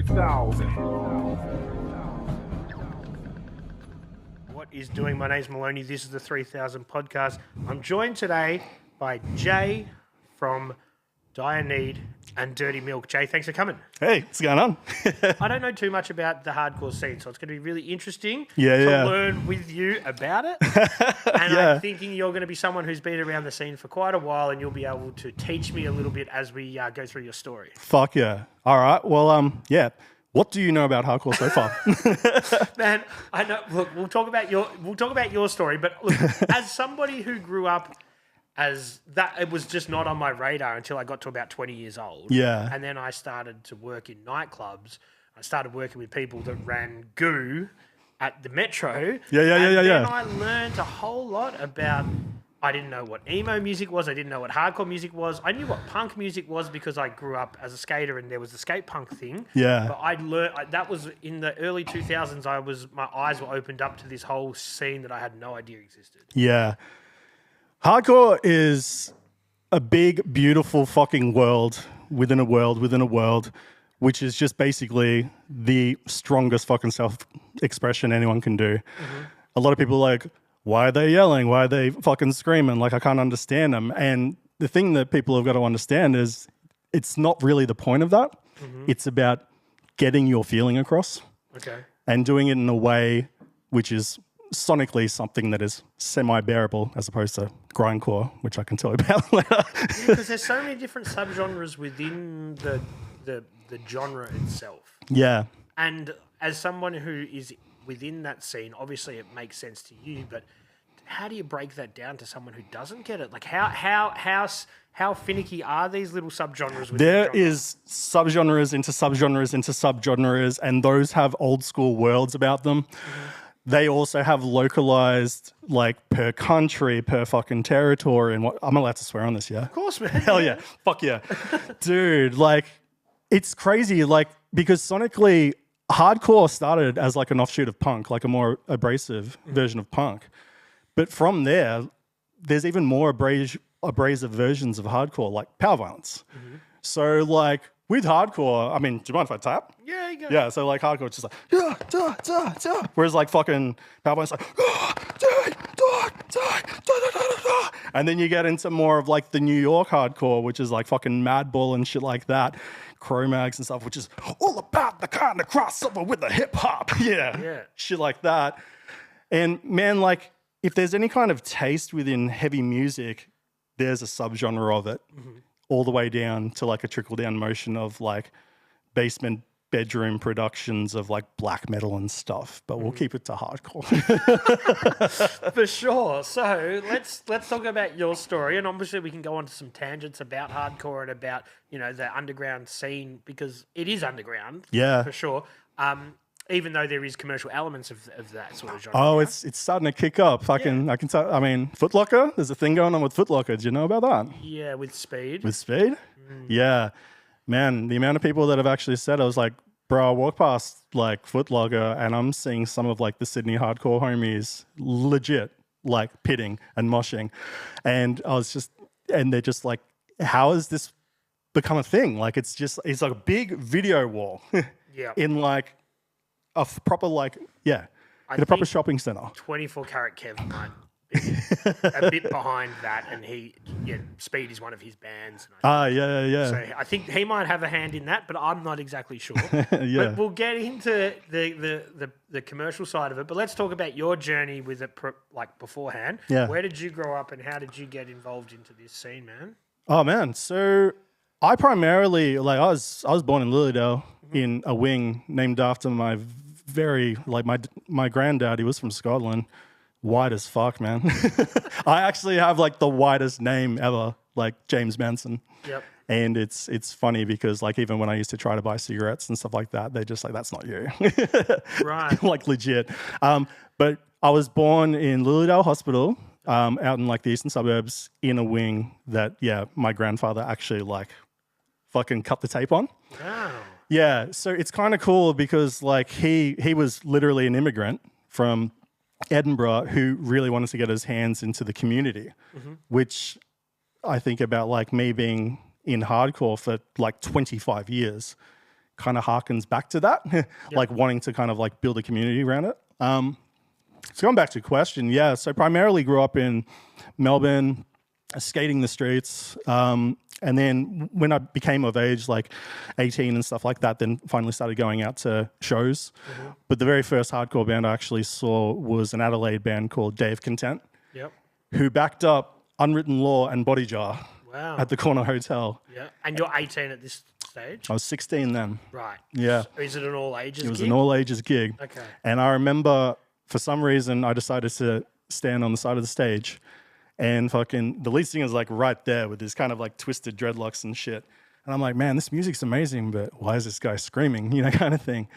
3000. What is doing? My name's Maloney. This is the 3000 podcast. I'm joined today by Jay from Dire Need and Dirty Milk. Jay, thanks for coming. Hey, what's going on? I don't know too much about the hardcore scene, so it's going to be really interesting to Yeah. learn with you about it. And I'm thinking you're going to be someone who's been around the scene for quite a while, and you'll be able to teach me a little bit as we go through your story. Fuck yeah. All right. Well, yeah. What do you know about hardcore so far? Man, I know. Look, we'll talk about your story, but look, as somebody who grew up as that, it was just not on my radar until I got to about 20 years old. Yeah. And then I started to work in nightclubs. I started working with people that ran goo at the Metro. Yeah. And then I learned a whole lot about. I didn't know what emo music was. I didn't know what hardcore music was. I knew what punk music was because I grew up as a skater and there was the skate punk thing. Yeah. But I learned that was in the early 2000s. My eyes were opened up to this whole scene that I had no idea existed. Yeah. Hardcore is a big, beautiful fucking world within a world, which is just basically the strongest fucking self-expression anyone can do. Mm-hmm. A lot of people are like, why are they yelling? Why are they fucking screaming? Like, I can't understand them. And the thing that people have got to understand is it's not really the point of that. Mm-hmm. It's about getting your feeling across. Okay. And doing it in a way which is sonically something that is semi-bearable as opposed to grindcore, which I can tell you about later. Because there's so many different subgenres within the genre itself. Yeah. And as someone who is within that scene, obviously it makes sense to you, but how do you break that down to someone who doesn't get it? Like how finicky are these little subgenres? There is subgenres into subgenres into subgenres, and those have old school worlds about them. Mm-hmm. They also have localized, like, per country, per fucking territory, and what I'm allowed to swear on this, yeah? Of course, man. Hell yeah. Fuck yeah. Dude, like, it's crazy, like, because sonically, hardcore started as like an offshoot of punk, like a more abrasive version of punk. But from there, there's even more abrasive versions of hardcore, like power violence. Mm-hmm. So, like, with hardcore, I mean, do you mind if I tap? Yeah, you go. Yeah, so like hardcore, it's just like, yeah, da, da, da. Whereas like fucking power violence, like, and then you get into more of like the New York hardcore, which is like fucking Madball and shit like that, Cro-Mags and stuff, which is all about the kind of crossover with the hip hop. Yeah, shit like that. And man, like, if there's any kind of taste within heavy music, there's a subgenre of it. Mm-hmm. All the way down to like a trickle down motion of like basement bedroom productions of like black metal and stuff, but we'll keep it to hardcore. For sure. So let's talk about your story, and obviously we can go on to some tangents about hardcore and about, you know, the underground scene, because it is underground. Yeah, for sure. Even though there is commercial elements of that sort of genre. Oh, it's starting to kick up. I can tell. I mean, Foot Locker. There's a thing going on with Foot Locker. Do you know about that? Yeah, with Speed. With Speed? Yeah. Man, the amount of people that have actually said, I was like, bro, I walk past like Foot Locker and I'm seeing some of like the Sydney hardcore homies legit like pitting and moshing. And they're just like, how has this become a thing? Like, it's like a big video wall in like a proper in a proper shopping centre. 24 Karat Kev might be a bit behind that, and Speed is one of his bands. Yeah. So I think he might have a hand in that, but I'm not exactly sure. But we'll get into the commercial side of it. But let's talk about your journey with it, like beforehand. Yeah. Where did you grow up, and how did you get involved into this scene, man? Oh man, so I primarily I was born in Lilydale in a wing named after my my granddad. He was from Scotland. White as fuck, man. I actually have like the whitest name ever, like James Manson. Yep. And it's funny because like even when I used to try to buy cigarettes and stuff like that, they're just like, that's not you. Right. Like legit. But I was born in Lilydale Hospital, out in like the eastern suburbs, in a wing that, my grandfather actually like fucking cut the tape on. Wow. Yeah, so it's kind of cool because like he was literally an immigrant from Edinburgh who really wanted to get his hands into the community, which I think about like me being in hardcore for like 25 years. kind of harkens back to that, like wanting to kind of like build a community around it. So going back to your question, yeah, so primarily grew up in Melbourne, skating the streets, and then when I became of age, like 18 and stuff like that, then finally started going out to shows. But the very first hardcore band I actually saw was an Adelaide band called Day of Content, who backed up Unwritten Law and Body Jar at the Corner Hotel. Yeah, and you're 18 at this stage? I was 16 then. Right. Yeah. So is it an all-ages gig? It was an all-ages gig. Okay. And I remember, for some reason, I decided to stand on the side of the stage. And fucking the lead singer's like right there with his kind of like twisted dreadlocks and shit. And I'm like, man, this music's amazing, but why is this guy screaming? You know, kind of thing.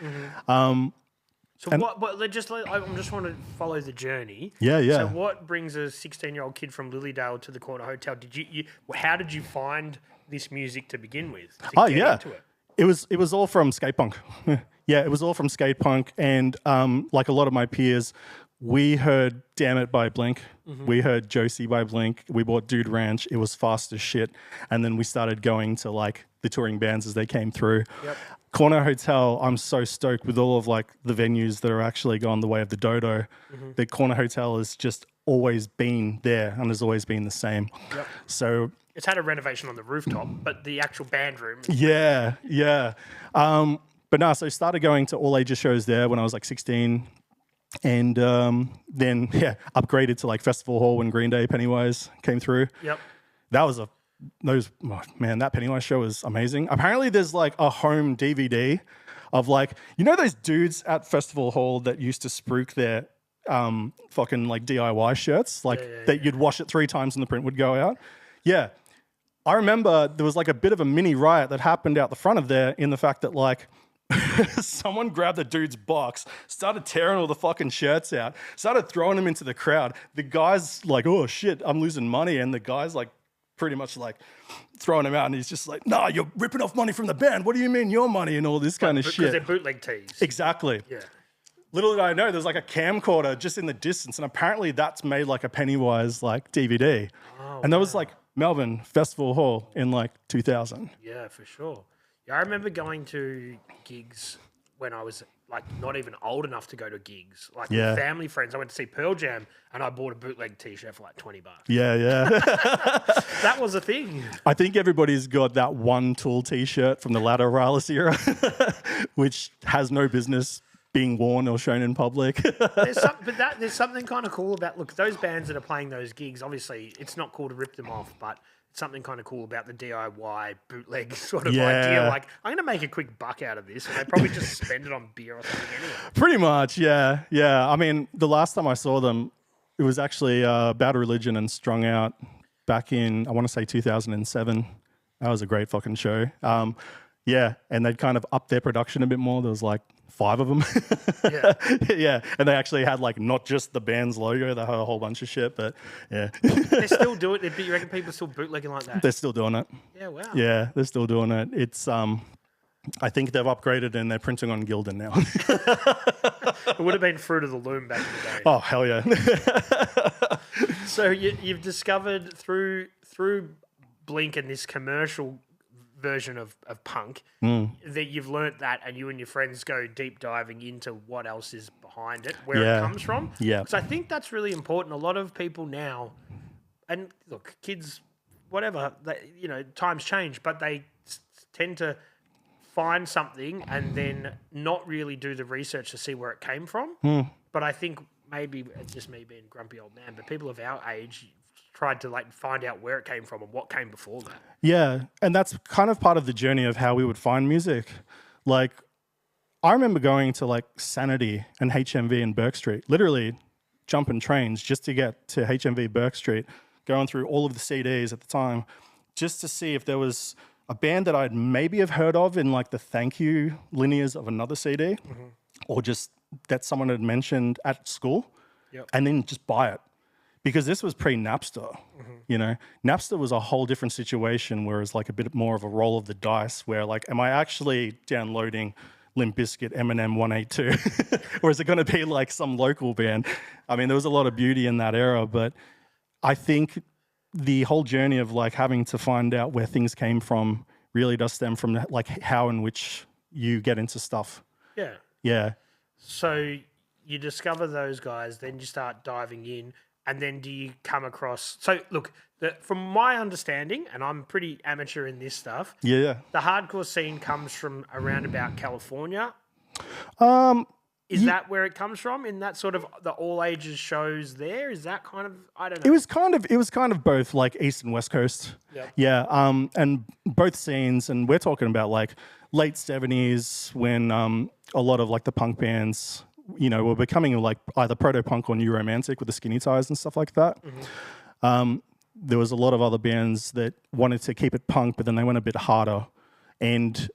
So I just want to follow the journey. Yeah. So what brings a 16-year-old kid from Lilydale to the Corner Hotel? How did you find this music to begin with? To get into it? It was all from skate punk. Yeah, it was all from skate punk. And like a lot of my peers, we heard Damn It by Blink. We heard Josie by Blink. We bought Dude Ranch. It was fast as shit. And then we started going to like the touring bands as they came through. Corner Hotel, I'm so stoked with all of like the venues that are actually gone the way of the Dodo. The Corner Hotel has just always been there and has always been the same. So it's had a renovation on the rooftop, but the actual band room. Yeah. But no, so I started going to all ages shows there when I was like 16. And then, upgraded to like Festival Hall when Green Day, Pennywise came through. That was that Pennywise show was amazing. Apparently there's like a home DVD of like, you know those dudes at Festival Hall that used to spruik their fucking like DIY shirts? Like that you'd wash it 3 times and the print would go out? Yeah. I remember there was like a bit of a mini riot that happened out the front of there in the fact that like someone grabbed the dude's box, started tearing all the fucking shirts out, started throwing them into the crowd. The guy's like, oh shit, I'm losing money. And the guy's like pretty much like throwing him out. And he's just like, nah, you're ripping off money from the band. What do you mean your money and all this kind of shit? Because they're bootleg tees. Exactly. Yeah. Little did I know, there's like a camcorder just in the distance. And apparently that's made like a Pennywise like DVD. And that was like Melbourne Festival Hall in like 2000. Yeah, for sure. Yeah, I remember going to gigs when I was like not even old enough to go to gigs. Like with family friends, I went to see Pearl Jam and I bought a bootleg t-shirt for like $20. Yeah. That was a thing. I think everybody's got that one Tool t-shirt from the latter Raleigh era, which has no business being worn or shown in public. There's something kind of cool about, look, those bands that are playing those gigs, obviously it's not cool to rip them off, but something kind of cool about the DIY bootleg sort of idea. Like, I'm going to make a quick buck out of this, and they probably just spend it on beer or something anyway. Pretty much, yeah. I mean, the last time I saw them, it was actually Bad Religion and Strung Out back in, I want to say 2007. That was a great fucking show. And they'd kind of upped their production a bit more. There was like 5 of them. And they actually had like not just the band's logo, they had a whole bunch of shit, but yeah. They still do it. You reckon people are still bootlegging like that? They're still doing it. Yeah, wow. Yeah, they're still doing it. It's I think they've upgraded and they're printing on Gildan now. It would have been Fruit of the Loom back in the day. Oh, hell yeah. So you've discovered through Blink and this commercial version of punk that you've learnt that, and you and your friends go deep diving into what else is behind it, where it comes from. Yeah. Because I think that's really important. A lot of people now, and look, kids, whatever, times change, but they tend to find something and then not really do the research to see where it came from. But I think maybe it's just me being a grumpy old man, but people of our age tried to like find out where it came from and what came before that. Yeah, and that's kind of part of the journey of how we would find music. Like, I remember going to like Sanity and HMV in Burke Street, literally jumping trains just to get to HMV Burke Street, going through all of the CDs at the time, just to see if there was a band that I'd maybe have heard of in like the thank you linears of another CD, or just that someone had mentioned at school, and then just buy it. Because this was pre-Napster, Napster was a whole different situation, whereas like a bit more of a roll of the dice where like, am I actually downloading Limp Bizkit Eminem 182? Or is it going to be like some local band? I mean, there was a lot of beauty in that era, but I think the whole journey of like having to find out where things came from really does stem from like how in which you get into stuff. Yeah. Yeah. So you discover those guys, then you start diving in, and then do you come across... So, look, from my understanding, and I'm pretty amateur in this stuff, Yeah. the hardcore scene comes from around about California. Is that where it comes from? In that sort of the all ages shows there? Is that kind of, I don't know. It was kind of both like East and West Coast. Yep. Yeah. And both scenes, and we're talking about like late 70s when a lot of like the punk bands, you know, were becoming like either proto-punk or new romantic with the skinny ties and stuff like that. Mm-hmm. There was a lot of other bands that wanted to keep it punk, but then they went a bit harder. And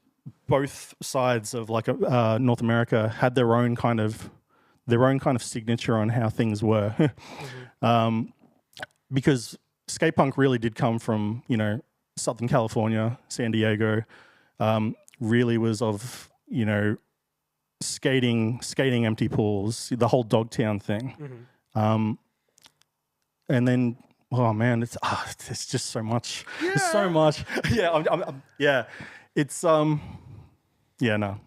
both sides of like North America had their own kind of signature on how things were, mm-hmm. Because skate punk really did come from, you know, Southern California, San Diego. Really was of, you know, skating empty pools, the whole Dogtown thing, mm-hmm. And then. Oh man, it's just so much. Yeah. There's so much. Yeah, yeah. It's yeah, no.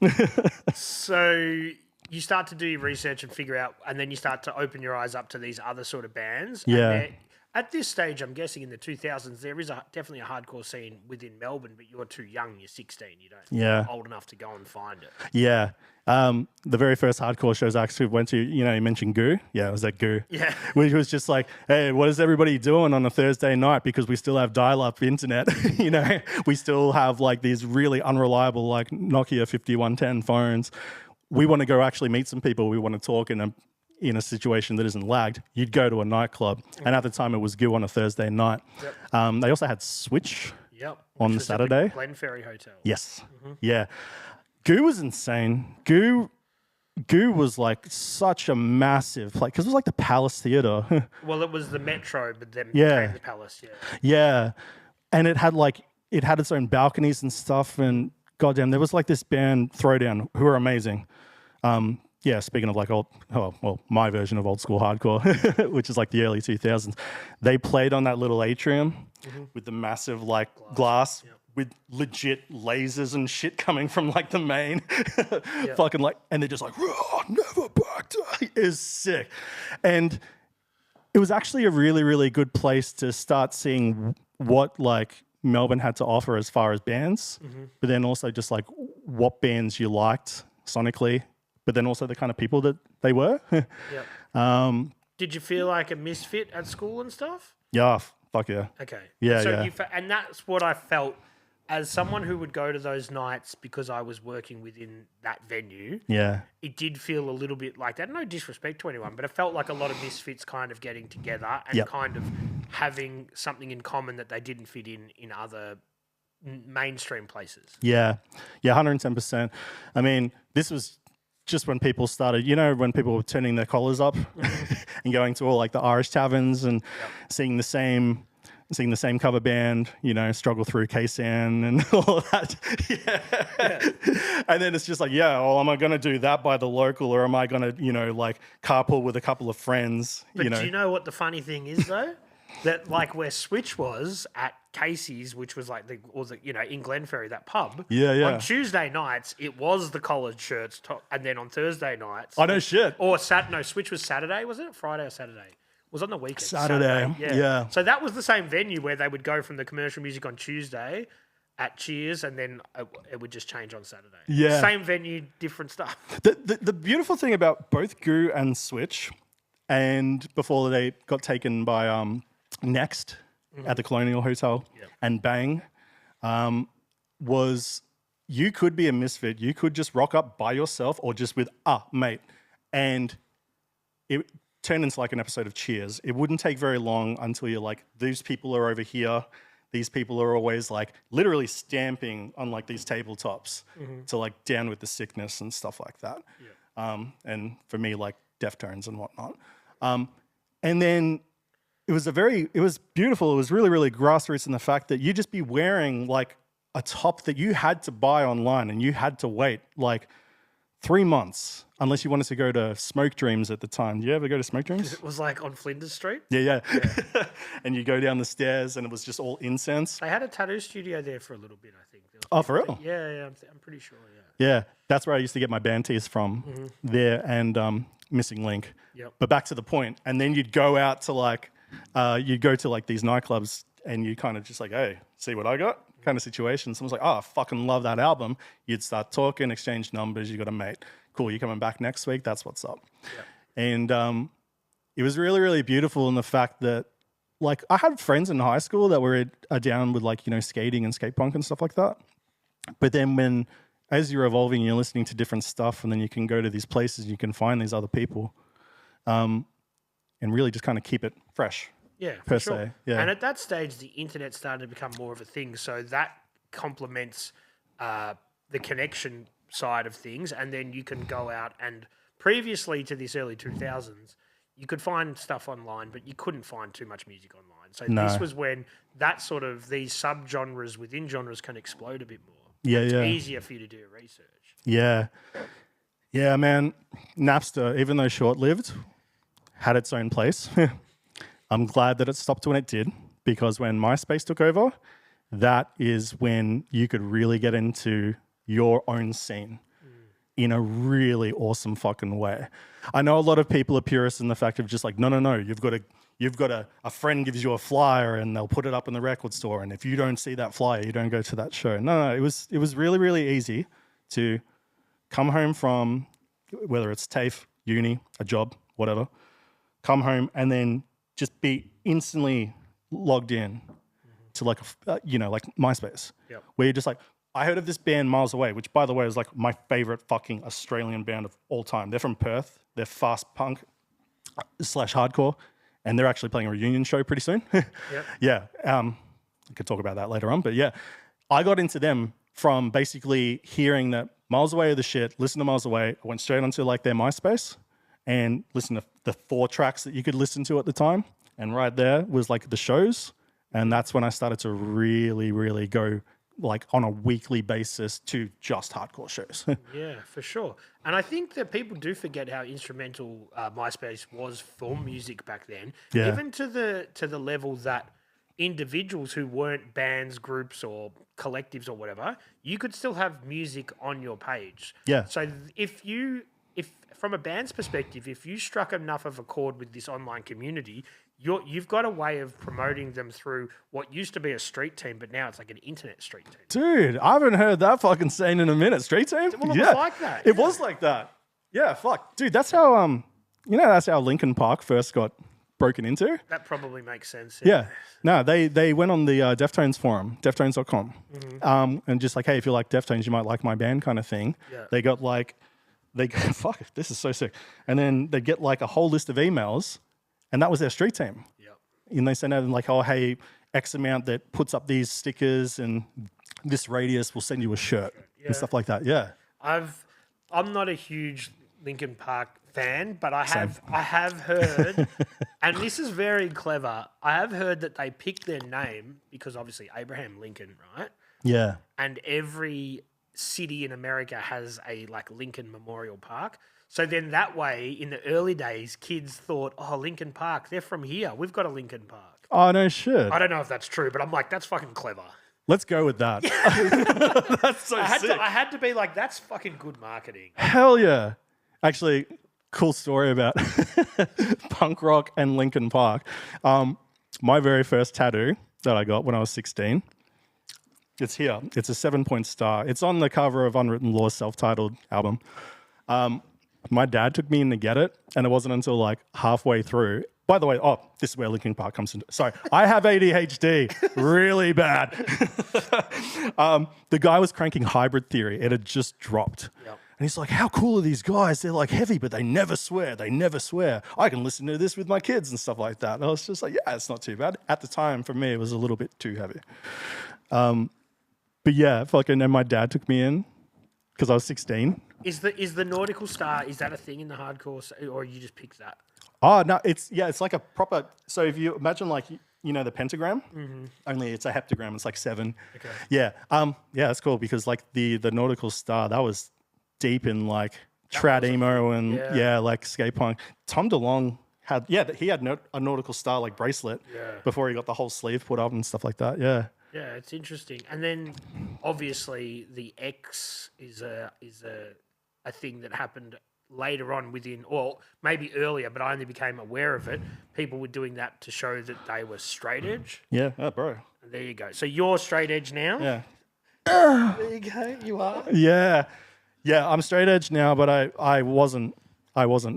So you start to do your research and figure out, and then you start to open your eyes up to these other sort of bands. Yeah. At this stage, I'm guessing in the 2000s, there is definitely a hardcore scene within Melbourne, but you're too young. You're 16. You're old enough to go and find it. Yeah. The very first hardcore shows I actually went to, you know, you mentioned Goo. Yeah, it was at Goo. Yeah. Which was just like, hey, what is everybody doing on a Thursday night? Because we still have dial-up internet, you know. We still have like these really unreliable like Nokia 5110 phones. We want to go actually meet some people. We want to talk in a situation that isn't lagged. You'd go to a nightclub. Mm-hmm. And at the time it was Goo on a Thursday night. Yep. They also had Switch on the Saturday. Glenferrie Hotel. Yes. Mm-hmm. Yeah. Goo was insane. Goo was like such a massive place because it was like the Palace Theatre. Well, it was the Metro, but then became the Palace. Yeah. Yeah, and it had its own balconies and stuff. And goddamn, there was like this band Throwdown who were amazing. Yeah, speaking of like my version of old school hardcore, which is like the early 2000s, they played on that little atrium mm-hmm. with the massive like glass. Yep. With legit lasers and shit coming from like the main, yep. Fucking like, and they're just like, never back to. Is sick, and it was actually a really, really good place to start seeing what like Melbourne had to offer as far as bands, mm-hmm. but then also just like what bands you liked sonically, but then also the kind of people that they were. Yep. Did you feel like a misfit at school and stuff? Yeah, fuck yeah. Okay. Yeah, so yeah. And that's what I felt. As someone who would go to those nights because I was working within that venue, it did feel a little bit like that. No disrespect to anyone, but it felt like a lot of misfits kind of getting together and kind of having something in common that they didn't fit in other mainstream places. Yeah, 110%. I mean, this was just when people started, you know, when people were turning their collars up mm-hmm. and going to all like the Irish taverns and seeing the same cover band, you know, struggle through K-San and all that. Yeah. And then it's just like, am I going to do that by the local or am I going to, you know, like carpool with a couple of friends? But you know? Do you know what the funny thing is though? That like where Switch was at Casey's, which was like in Glenferrie, that pub. Yeah. On Tuesday nights, it was the collared shirts, and then on Thursday nights. I know shit. Or Switch was Saturday, was it? Friday or Saturday? It was on the weekend. Saturday. Yeah. So that was the same venue where they would go from the commercial music on Tuesday at Cheers, and then it would just change on Saturday. Yeah. Same venue, different stuff. The beautiful thing about both Goo and Switch, and before they got taken by Next mm-hmm. at the Colonial Hotel and Bang, was you could be a misfit. You could just rock up by yourself or just with a mate. And it turned into like an episode of Cheers. It wouldn't take very long until you're like, these people are over here. These people are always like literally stamping on like these tabletops mm-hmm. to like down with the sickness and stuff like that. Yeah. And for me, like Deftones and whatnot. And then it was beautiful. It was really, really grassroots in the fact that you'd just be wearing like a top that you had to buy online and you had to wait like 3 months, unless you wanted to go to Smoke Dreams at the time. Did you ever go to Smoke Dreams? It was like on Flinders Street. Yeah. And you go down the stairs and it was just all incense. They had a tattoo studio there for a little bit, I think. Oh, for real? Yeah, I'm pretty sure, Yeah, that's where I used to get my band tees from, there and Missing Link. Yep. But back to the point, and then you'd go out to like, you'd go to like these nightclubs and you kind of just like, hey, see what I got? Kind of situation. Someone's like, oh, I fucking love that album. You'd start talking, exchange numbers. You got a mate. Cool, you coming back next week? That's what's up. Yep. And it was really, really beautiful in the fact that, like, I had friends in high school that were down with like, you know, skating and skate punk and stuff like that. But then as you're evolving, you're listening to different stuff, and then you can go to these places, you can find these other people, and really just kind of keep it fresh. Yeah, per sure. se. Yeah. And at that stage, the internet started to become more of a thing. So that complements the connection side of things. And then you can go out and previously to this early 2000s, you could find stuff online, but you couldn't find too much music online. So this was when that sort of these subgenres within genres can explode a bit more. Yeah, it's easier for you to do research. Yeah. Yeah, man. Napster, even though short-lived, had its own place. I'm glad that it stopped when it did, because when MySpace took over, that is when you could really get into your own scene in a really awesome fucking way. I know a lot of people are purists in the fact of just like, no, you've got a friend gives you a flyer and they'll put it up in the record store, and if you don't see that flyer, you don't go to that show. No, it was really, really easy to come home from, whether it's TAFE, uni, a job, whatever, come home and then just be instantly logged in to like, like MySpace, where you're just like, I heard of this band Miles Away, which by the way is like my favorite fucking Australian band of all time. They're from Perth. They're fast punk / hardcore, and they're actually playing a reunion show pretty soon. Yeah. I could talk about that later on, but yeah, I got into them from basically hearing that Miles Away are the shit, listen to Miles Away. I went straight onto like their MySpace and listened to the 4 tracks that you could listen to at the time. And right there was like the shows. And that's when I started to really, really go like on a weekly basis to just hardcore shows. Yeah, for sure. And I think that people do forget how instrumental MySpace was for music back then. Yeah. Even to the level that individuals who weren't bands, groups, or collectives or whatever, you could still have music on your page. Yeah. So if from a band's perspective, if you struck enough of a chord with this online community, you've got a way of promoting them through what used to be a street team, but now it's like an internet street team. Dude, I haven't heard that fucking saying in a minute. Street team? Well, it was like that. It was like that. Yeah, fuck. Dude, that's how, that's how Linkin Park first got broken into. That probably makes sense. Yeah. No, they went on the Deftones forum, deftones.com, and just like, hey, if you like Deftones, you might like my band kind of thing. Yeah. They got like, fuck, this is so sick. And then they get like a whole list of emails, and that was their street team. Yep. And they send out like, oh, hey, X amount that puts up these stickers and this radius will send you a shirt and stuff like that. Yeah. I'm not a huge Linkin Park fan, but I have heard, and this is very clever, I have heard that they picked their name because obviously Abraham Lincoln, right? Yeah. And every city in America has a like Lincoln Memorial Park. So then that way, in the early days, kids thought, oh, Linkin Park, they're from here. We've got a Linkin Park. Oh, no shit. I don't know if that's true, but I'm like, that's fucking clever. Let's go with that. That's so sick. I had to be like, that's fucking good marketing. Hell yeah. Actually, cool story about punk rock and Linkin Park. My very first tattoo that I got when I was 16, it's here. It's a 7-point star. It's on the cover of Unwritten Law's self-titled album. My dad took me in to get it, and it wasn't until like halfway through. By the way, this is where Linkin Park comes into. Sorry, I have ADHD, really bad. The guy was cranking Hybrid Theory. It had just dropped. Yep. And he's like, how cool are these guys? They're like heavy, but they never swear. They never swear. I can listen to this with my kids and stuff like that. And I was just like, yeah, it's not too bad. At the time, for me, it was a little bit too heavy. But yeah, fucking, and my dad took me in because I was 16. Is the nautical star, is that a thing in the hardcore, or you just picked that? Oh, no, it's like a proper, so if you imagine like, the pentagram, only it's a heptagram, it's like 7. Okay. Yeah. Yeah, that's cool because like the nautical star, that was deep in like trad emo and like skate punk. Tom DeLonge had he had a nautical style like bracelet before he got the whole sleeve put up and stuff like that. Yeah. Yeah, it's interesting. And then obviously the X is a thing that happened later on within, or maybe earlier, but I only became aware of it. People were doing that to show that they were straight edge. Yeah, bro. And there you go. So you're straight edge now? Yeah. There you go. You are? Yeah. Yeah, I'm straight edge now, but I wasn't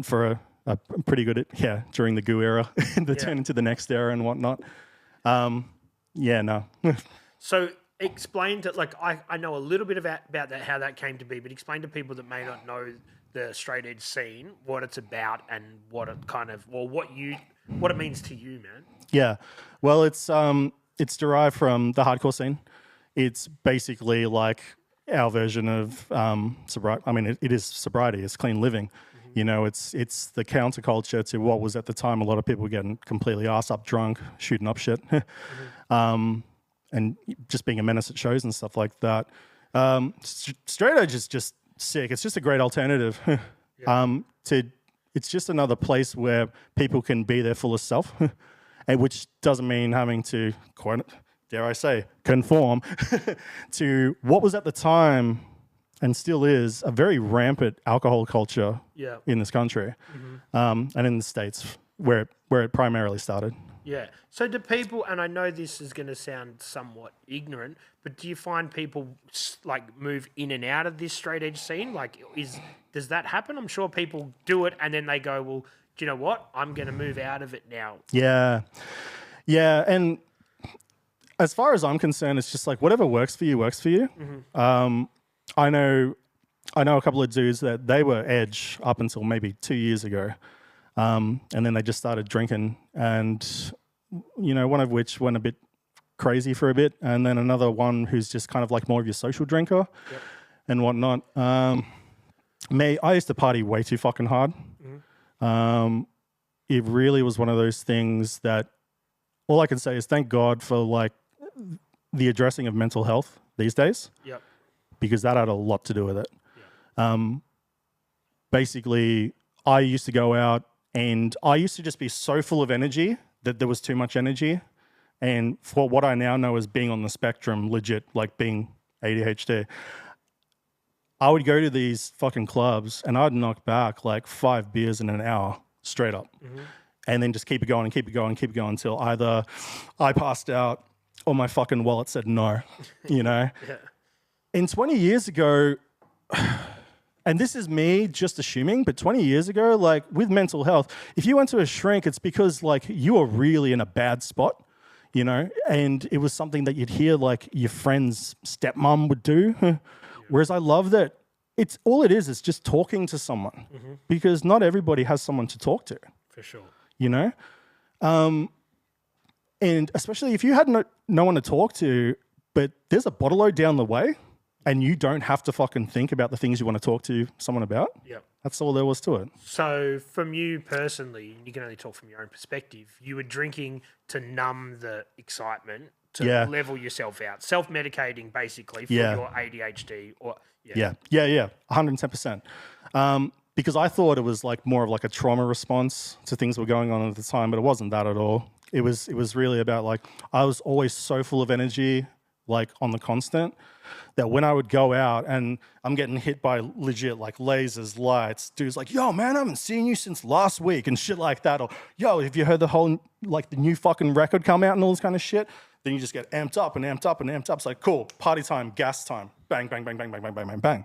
for a pretty good during the goo era and the turn into the next era and whatnot. No. So explain to, like, I know a little bit about that, how that came to be, but explain to people that may not know the straight edge scene, what it's about and what it kind of, well, what it means to you, man. Yeah. Well, it's derived from the hardcore scene. It's basically like our version of sobriety. I mean, it is sobriety. It's clean living. You know, it's the counterculture to what was at the time. A lot of people were getting completely arse up drunk, shooting up shit, and just being a menace at shows and stuff like that. Straight edge is just sick. It's just a great alternative. It's just another place where people can be their fullest self, and which doesn't mean having to, dare I say, conform to what was at the time and still is a very rampant alcohol culture in this country, and in the States where it primarily started. Yeah. So do people, and I know this is going to sound somewhat ignorant, but do you find people like move in and out of this straight edge scene? Like, does that happen? I'm sure people do it and then they go, well, do you know what? I'm going to move out of it now. Yeah. Yeah. And as far as I'm concerned, it's just like whatever works for you, works for you. I know a couple of dudes that they were edge up until maybe 2 years ago. And then they just started drinking, and, you know, one of which went a bit crazy for a bit, and then another one who's just kind of like more of your social drinker and whatnot. I used to party way too fucking hard. It really was one of those things that all I can say is thank God for like the addressing of mental health these days. Yep. Because that had a lot to do with it. Basically, I used to go out and I used to just be so full of energy that there was too much energy. And for what I now know as being on the spectrum, legit, like being ADHD, I would go to these fucking clubs and I'd knock back like 5 beers in an hour straight up. And then just keep it going and keep it going and keep it going until either I passed out or my fucking wallet said no, you know? And 20 years ago, and this is me just assuming, but 20 years ago, like with mental health, if you went to a shrink, it's because like you were really in a bad spot, you know, and it was something that you'd hear like your friend's stepmom would do. Whereas I love that it's all it is just talking to someone because not everybody has someone to talk to. For sure. You know? And especially if you had no one to talk to, but there's a bottle load down the way, and you don't have to fucking think about the things you want to talk to someone about. Yep. That's all there was to it. So from you personally, you can only talk from your own perspective, you were drinking to numb the excitement, to level yourself out, self-medicating basically for your ADHD or... Yeah, 110%. Because I thought it was like more of like a trauma response to things that were going on at the time, but it wasn't that at all. It was really about like, I was always so full of energy, like on the constant, that when I would go out and I'm getting hit by legit like lasers, lights, dudes like, yo, man, I haven't seen you since last week and shit like that. Or, yo, have you heard the whole, like the new fucking record come out and all this kind of shit? Then you just get amped up and amped up and amped up. It's like, cool, party time, gas time, bang, bang, bang, bang, bang, bang, bang, bang, bang.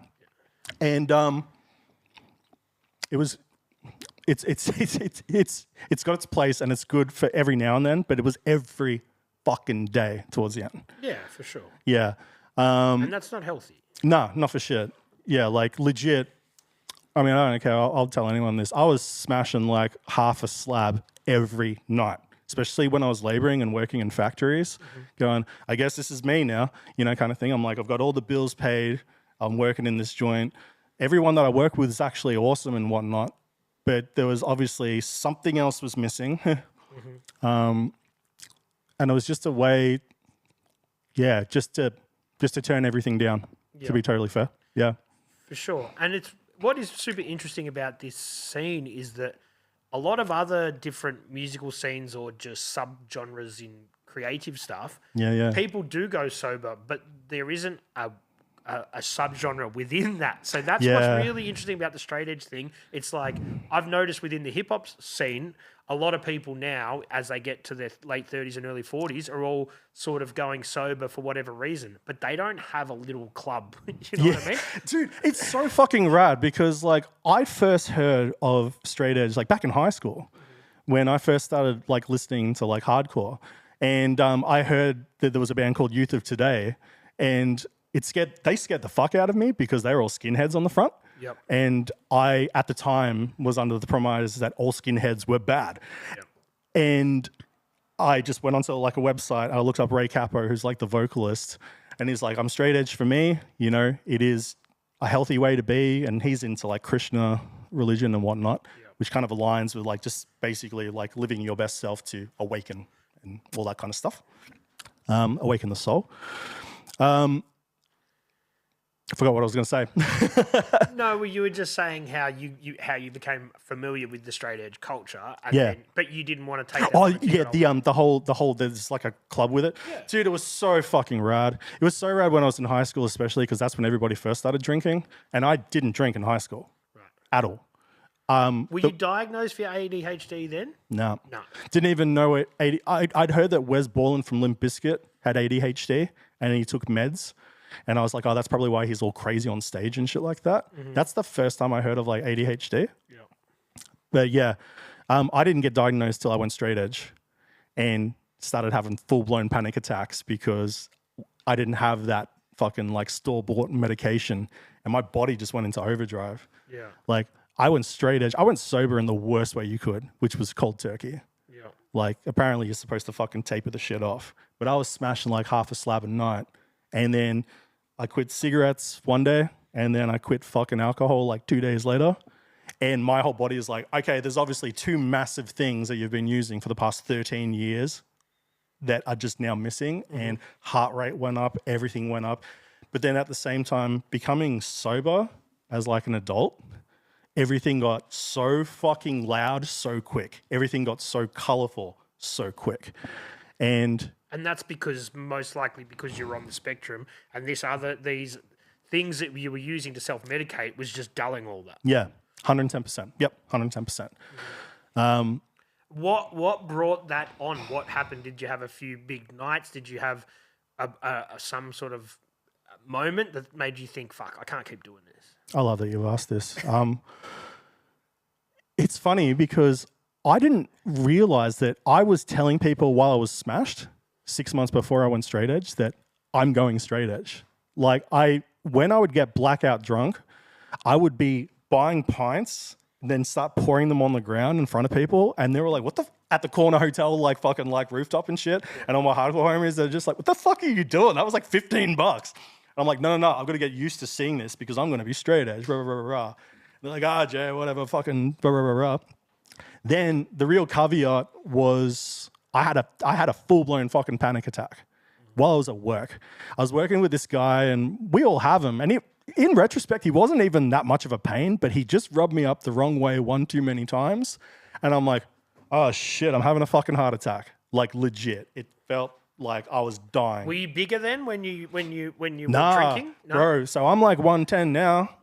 And it's got its place and it's good for every now and then, but it was every fucking day towards the end. Yeah, for sure. Yeah. And that's not healthy. No, not for shit. Yeah, like legit. I mean, I don't care. I'll tell anyone this. I was smashing like half a slab every night, especially when I was laboring and working in factories, going, I guess this is me now, you know, kind of thing. I'm like, I've got all the bills paid. I'm working in this joint. Everyone that I work with is actually awesome and whatnot, but there was obviously something else was missing. And it was just a way, just to turn everything down, to be totally fair. Yeah. For sure. And it's what is super interesting about this scene is that a lot of other different musical scenes or just subgenres in creative stuff, people do go sober, but there isn't a subgenre within that. So that's what's really interesting about the straight edge thing. It's like I've noticed within the hip hop scene, a lot of people now, as they get to their late 30s and early 40s, are all sort of going sober for whatever reason, but they don't have a little club. You know what I mean? Dude, it's so fucking rad because like I first heard of straight edge like back in high school when I first started like listening to like hardcore. And I heard that there was a band called Youth of Today, and they scared the fuck out of me because they were all skinheads on the front. Yep. And I, at the time, was under the premise that all skinheads were bad. Yep. And I just went onto like a website. I looked up Ray Capo, who's like the vocalist, and he's like, I'm straight edge for me. You know, it is a healthy way to be. And he's into like Krishna religion and whatnot, which kind of aligns with like just basically like living your best self to awaken and all that kind of stuff. Awaken the soul. I forgot what I was going to say. No, well, you were just saying how you became familiar with the straight edge culture, and but you didn't want to take that. Oh yeah, the whole there's like a club with it, dude. It was so fucking rad. It was so rad when I was in high school, especially because that's when everybody first started drinking, and I didn't drink in high school at all. Were you diagnosed for your ADHD then? No. Didn't even know it. I'd heard that Wes Borland from Limp Bizkit had ADHD, and he took meds. And I was like, oh, that's probably why he's all crazy on stage and shit like that. Mm-hmm. That's the first time I heard of like ADHD. Yeah. But yeah, I didn't get diagnosed till I went straight edge and started having full-blown panic attacks because I didn't have that fucking like store-bought medication and my body just went into overdrive. Yeah. Like I went straight edge. I went sober in the worst way you could, which was cold turkey. Yeah. Like apparently you're supposed to fucking taper the shit off. But I was smashing like half a slab a night. And then I quit cigarettes one day, and then I quit fucking alcohol like 2 days later. And my whole body is like, okay, there's obviously two massive things that you've been using for the past 13 years that are just now missing. Mm-hmm. And heart rate went up, everything went up. But then at the same time, becoming sober as like an adult, everything got so fucking loud so quick. Everything got so colorful so quick. And that's most likely because you're on the spectrum, and these things that you were using to self-medicate was just dulling all that. Yeah, 110%. Yep, 110%. Mm-hmm. What brought that on? What happened? Did you have a few big nights? Did you have some sort of moment that made you think, fuck, I can't keep doing this? I love that you asked this. It's funny because I didn't realize that I was telling people while I was smashed 6 months before I went straight edge that I'm going straight edge. Like when I would get blackout drunk, I would be buying pints and then start pouring them on the ground in front of people. And they were like, at the corner hotel, like fucking like rooftop and shit. And all my hardcore homies, they're just like, what the fuck are you doing? That was like $15. And I'm like, no, I've got to get used to seeing this because I'm going to be straight edge. Rah, rah, rah, rah. They're like, Jay, whatever, fucking rah, rah, rah, rah. Then the real caveat was I had a full-blown fucking panic attack while I was at work. I was working with this guy, and we all have him. And in retrospect, he wasn't even that much of a pain, but he just rubbed me up the wrong way one too many times. And I'm like, oh shit, I'm having a fucking heart attack. Like legit. It felt like I was dying. Were you bigger then when you were drinking? No, bro. So I'm like 110 now.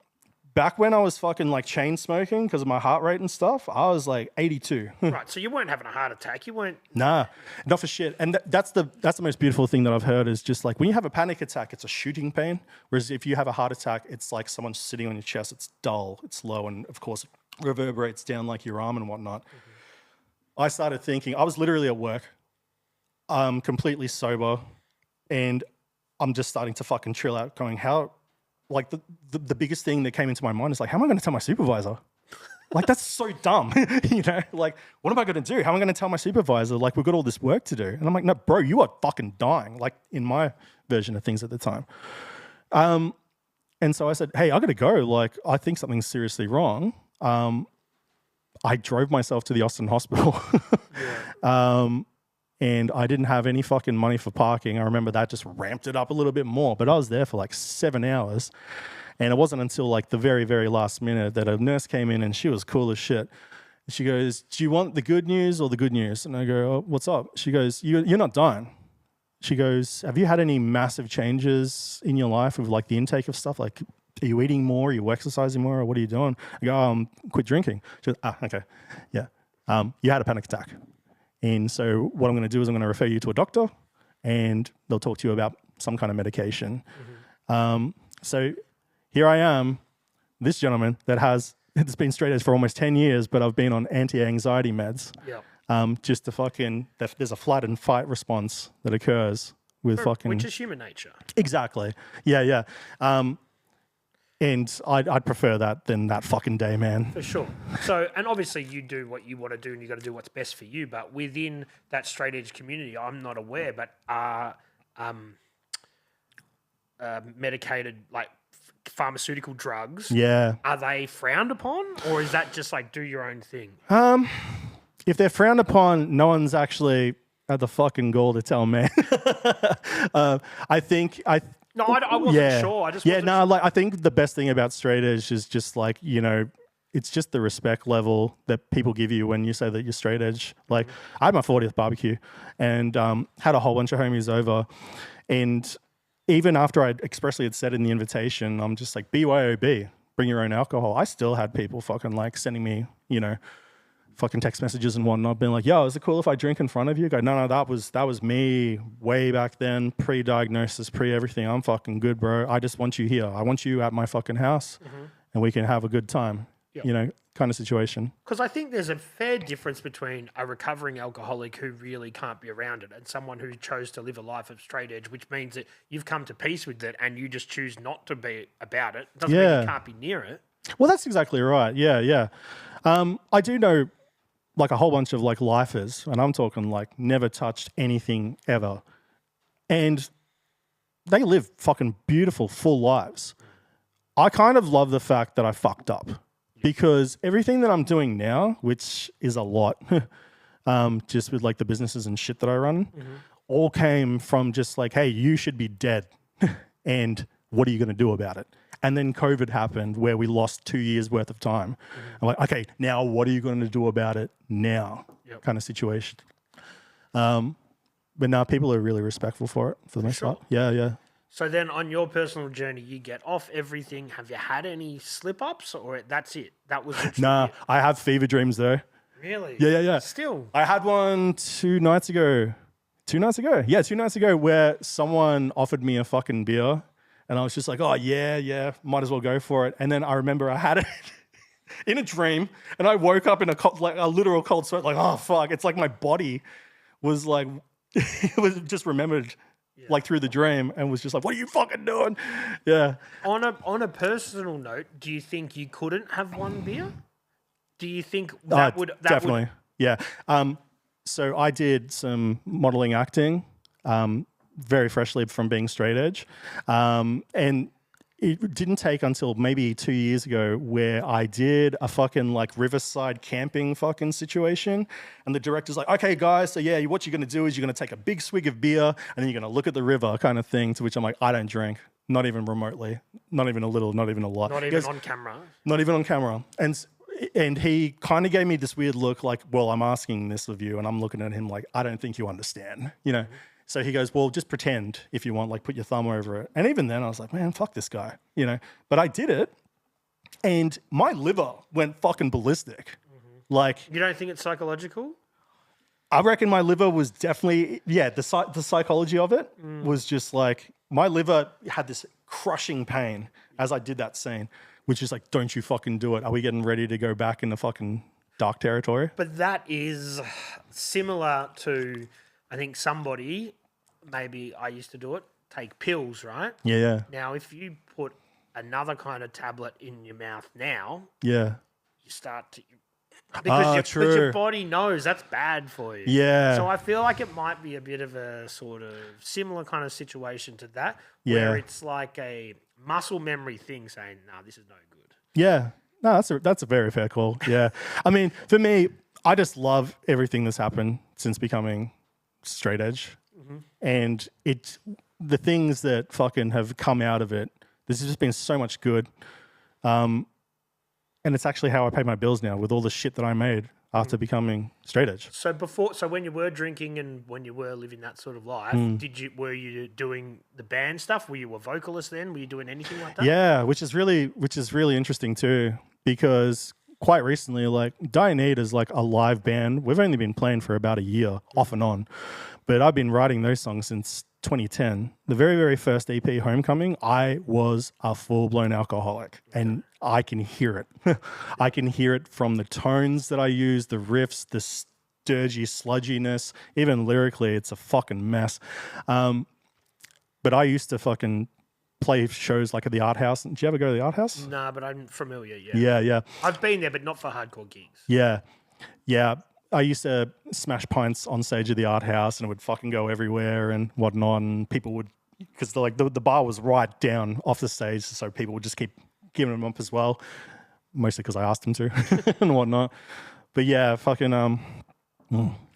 Back when I was fucking like chain smoking because of my heart rate and stuff, I was like 82. Right, so you weren't having a heart attack. You weren't. Nah, not for shit. And that's the most beautiful thing that I've heard is just like when you have a panic attack, it's a shooting pain. Whereas if you have a heart attack, it's like someone sitting on your chest. It's dull, it's low, and of course it reverberates down like your arm and whatnot. Mm-hmm. I started thinking, I was literally at work, completely sober, and I'm just starting to fucking chill out, going, how. Like the biggest thing that came into my mind is like, how am I going to tell my supervisor? Like, that's so dumb, you know? Like, what am I going to do? How am I going to tell my supervisor? Like, we've got all this work to do. And I'm like, no, bro, you are fucking dying. Like, in my version of things at the time. And so I said, hey, I got to go. Like, I think something's seriously wrong. I drove myself to the Austin hospital. And I didn't have any fucking money for parking. I remember that just ramped it up a little bit more. But I was there for like 7 hours. And it wasn't until like the very, very last minute that a nurse came in and she was cool as shit. She goes, do you want the good news or the good news? And I go, oh, what's up? She goes, you're not dying. She goes, have you had any massive changes in your life with like the intake of stuff? Like, are you eating more? Are you exercising more? Or what are you doing? I go, quit drinking. She goes, okay. Yeah. You had a panic attack. And so what I'm going to do is I'm going to refer you to a doctor and they'll talk to you about some kind of medication. So here I am, this gentleman it's been straight edge for almost 10 years, but I've been on anti-anxiety meds. Just to there's a flight and fight response that occurs with which is human nature. Exactly. Yeah. And I'd prefer that than that fucking day, man. For sure. So, and obviously you do what you want to do and you got to do what's best for you. But within that straight edge community, I'm not aware, but are medicated, like pharmaceutical drugs, are they frowned upon? Or is that just like do your own thing? If they're frowned upon, no one's actually had the fucking gall to tell me. I think... No, I wasn't sure. I just wasn't sure. Like I think the best thing about straight edge is just like, you know, it's just the respect level that people give you when you say that you're straight edge. Like I had my 40th barbecue and had a whole bunch of homies over, and even after I expressly had said in the invitation, I'm just like BYOB, bring your own alcohol. I still had people fucking like sending me, you know, fucking text messages and whatnot, being like, yo, is it cool if I drink in front of you? Go, no, that was me way back then, pre-diagnosis, pre-everything. I'm fucking good, bro. I just want you here. I want you at my fucking house and we can have a good time, you know, kind of situation. Because I think there's a fair difference between a recovering alcoholic who really can't be around it and someone who chose to live a life of straight edge, which means that you've come to peace with it and you just choose not to be about it. Doesn't mean you can't be near it. Well, that's exactly right. Yeah. I do know like a whole bunch of like lifers, and I'm talking like never touched anything ever. And they live fucking beautiful, full lives. I kind of love the fact that I fucked up because everything that I'm doing now, which is a lot, just with like the businesses and shit that I run, all came from just like, hey, you should be dead. And what are you going to do about it? And then COVID happened where we lost 2 years worth of time. I'm like, okay, now what are you going to do about it now? Kind of situation. But now people are really respectful for it for the most part. Yeah. So then on your personal journey, you get off everything. Have you had any slip-ups or that's it? That was Nah, I have fever dreams though. Really? Yeah. Still? I had one 2 nights ago. 2 nights ago? Yeah, 2 nights ago where someone offered me a fucking beer. And I was just like, oh, yeah, might as well go for it. And then I remember I had it in a dream, and I woke up in a literal cold sweat, like, oh, fuck. It's like my body was like, it was just remembered like through the dream and was just like, what are you fucking doing? Yeah. On a personal note, do you think you couldn't have one beer? Do you think that would... Definitely, yeah. So I did some modeling acting, very freshly from being straight edge. And it didn't take until maybe 2 years ago where I did a fucking like riverside camping fucking situation. And the director's like, okay, guys, so yeah, what you're going to do is you're going to take a big swig of beer and then you're going to look at the river kind of thing, to which I'm like, I don't drink. Not even remotely. Not even a little, not even a lot. Not even on camera. Not even on camera. And he kind of gave me this weird look like, well, I'm asking this of you. And I'm looking at him like, I don't think you understand, you know? So he goes, well, just pretend if you want, like put your thumb over it. And even then I was like, man, fuck this guy, you know? But I did it and my liver went fucking ballistic. Like, you don't think it's psychological? I reckon my liver was definitely, the psychology of it was just like, my liver had this crushing pain as I did that scene, which is like, don't you fucking do it. Are we getting ready to go back into fucking dark territory? But that is similar to, I think somebody, maybe I used to do it, take pills, right? Yeah. Now, if you put another kind of tablet in your mouth now, you start to... Because your body knows that's bad for you. Yeah. So I feel like it might be a bit of a sort of similar kind of situation to that, where it's like a muscle memory thing saying, nah, this is no good. Yeah. No, that's a very fair call. Yeah. I mean, for me, I just love everything that's happened since becoming straight edge. And the things that fucking have come out of it There's just been so much good. And it's actually how I pay my bills now with all the shit that I made after becoming straight edge. So when you were drinking and when you were living that sort of life, were you doing the band stuff? Were you a vocalist then? Were you doing anything like that? Yeah, which is really interesting too, because quite recently, like Die Need is like a live band. We've only been playing for about a year, off and on, but I've been writing those songs since 2010. The very, very first EP, Homecoming, I was a full-blown alcoholic, and I can hear it. I can hear it from the tones that I use, the riffs, the sturgy sludginess. Even lyrically, it's a fucking mess. But I used to fucking play shows like at the Art House. Did you ever go to the Art House? Nah, but I'm familiar, Yeah. I've been there, but not for hardcore gigs. Yeah. I used to smash pints on stage at the Art House, and it would fucking go everywhere and whatnot. And people would, because the bar was right down off the stage, so people would just keep giving them up as well. Mostly because I asked them to and whatnot. But yeah, fucking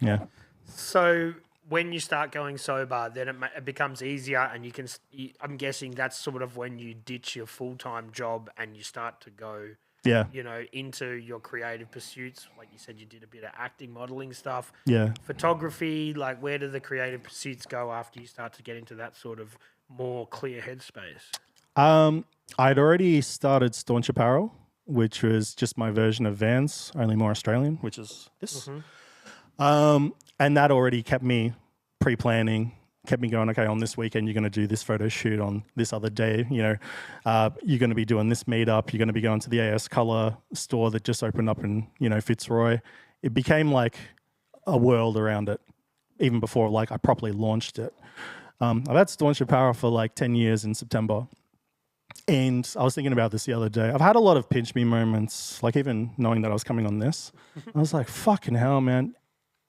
yeah. So when you start going sober, then it becomes easier, and I'm guessing that's sort of when you ditch your full-time job and you start to go. Yeah. Into your creative pursuits. Like you said, you did a bit of acting, modeling stuff. Yeah. Photography, like where do the creative pursuits go after you start to get into that sort of more clear headspace? I'd already started Staunch Apparel, which was just my version of Vans, only more Australian, which is this. Mm-hmm. And that already kept me pre-planning, kept me going, okay, on this weekend, you're going to do this photo shoot on this other day. You're going to be doing this meetup. You're going to be going to the AS Color store that just opened up in, Fitzroy. It became like a world around it, even before like I properly launched it. I've had Staunch Apparel for like 10 years in September. And I was thinking about this the other day. I've had a lot of pinch me moments, like even knowing that I was coming on this. I was like, fucking hell, man.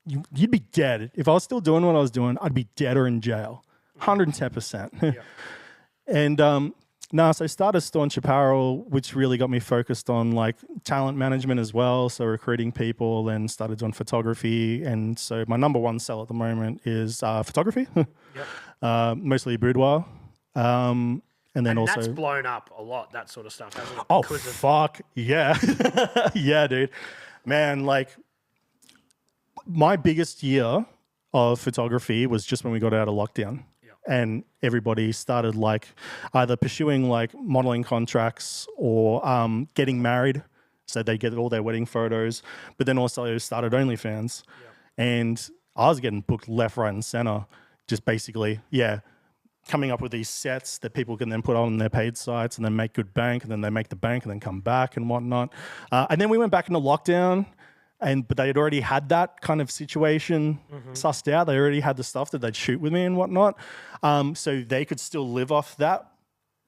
You'd be dead. If I was still doing what I was doing, I'd be dead or in jail. 110%. Yeah. And so I started Staunch Apparel, which really got me focused on like talent management as well. So recruiting people, and started doing photography. And so my number one sell at the moment is photography, mostly boudoir. And also that's blown up a lot, that sort of stuff, hasn't it? Oh, fuck. Yeah. Yeah, dude. Man, like, my biggest year of photography was just when we got out of lockdown, and everybody started like either pursuing like modeling contracts or getting married, so they get all their wedding photos. But then also started OnlyFans, and I was getting booked left, right, and center. Just basically, coming up with these sets that people can then put on their paid sites and then make good bank, and then they make the bank and then come back and whatnot. And then we went back into lockdown. But they had already had that kind of situation sussed out. They already had the stuff that they'd shoot with me and whatnot. So they could still live off that,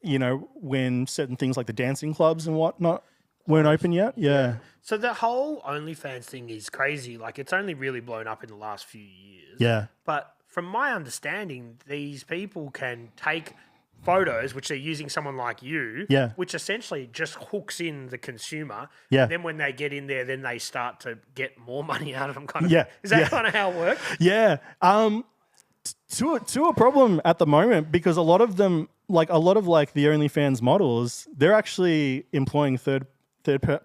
when certain things like the dancing clubs and whatnot weren't open yet. Yeah. So the whole OnlyFans thing is crazy. Like, it's only really blown up in the last few years. Yeah. But from my understanding, these people can take photos, which they're using someone like you, which essentially just hooks in the consumer. Yeah. And then when they get in there, then they start to get more money out of them. Kind of. Yeah. Is that kind of how it works? Yeah. To a problem at the moment, because a lot of them, like a lot of like the OnlyFans models, they're actually employing third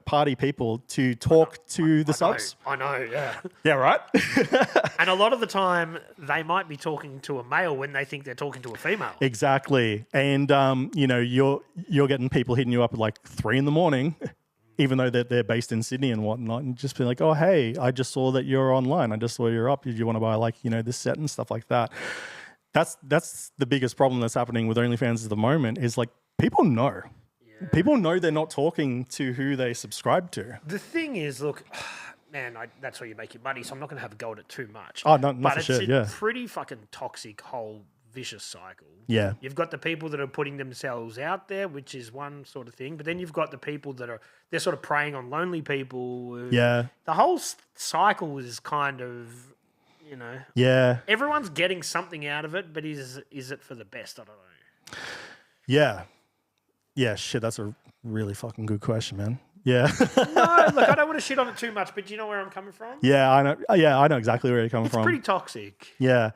party people to talk to the subs. I know, yeah. Yeah, right? And a lot of the time, they might be talking to a male when they think they're talking to a female. Exactly. And, you're getting people hitting you up at like 3 a.m, even though they're based in Sydney and whatnot, and just be like, oh, hey, I just saw that you're online. I just saw you're up. Did you want to buy like, this set and stuff like that? That's the biggest problem that's happening with OnlyFans at the moment, is like people know. People know they're not talking to who they subscribe to. The thing is, look, man, that's where you make your money, so I'm not going to have a go at it too much. Oh, not for sure, But it's a pretty fucking toxic whole vicious cycle. Yeah. You've got the people that are putting themselves out there, which is one sort of thing, but then you've got the people that they're sort of preying on lonely people. Yeah. The whole cycle is kind of, Yeah. Everyone's getting something out of it, but is it for the best? I don't know. Yeah. Yeah, shit, that's a really fucking good question, man. Yeah. No, look, I don't want to shit on it too much, but do you know where I'm coming from? Yeah, I know. Yeah, I know exactly where you're coming from. It's pretty toxic. Yeah.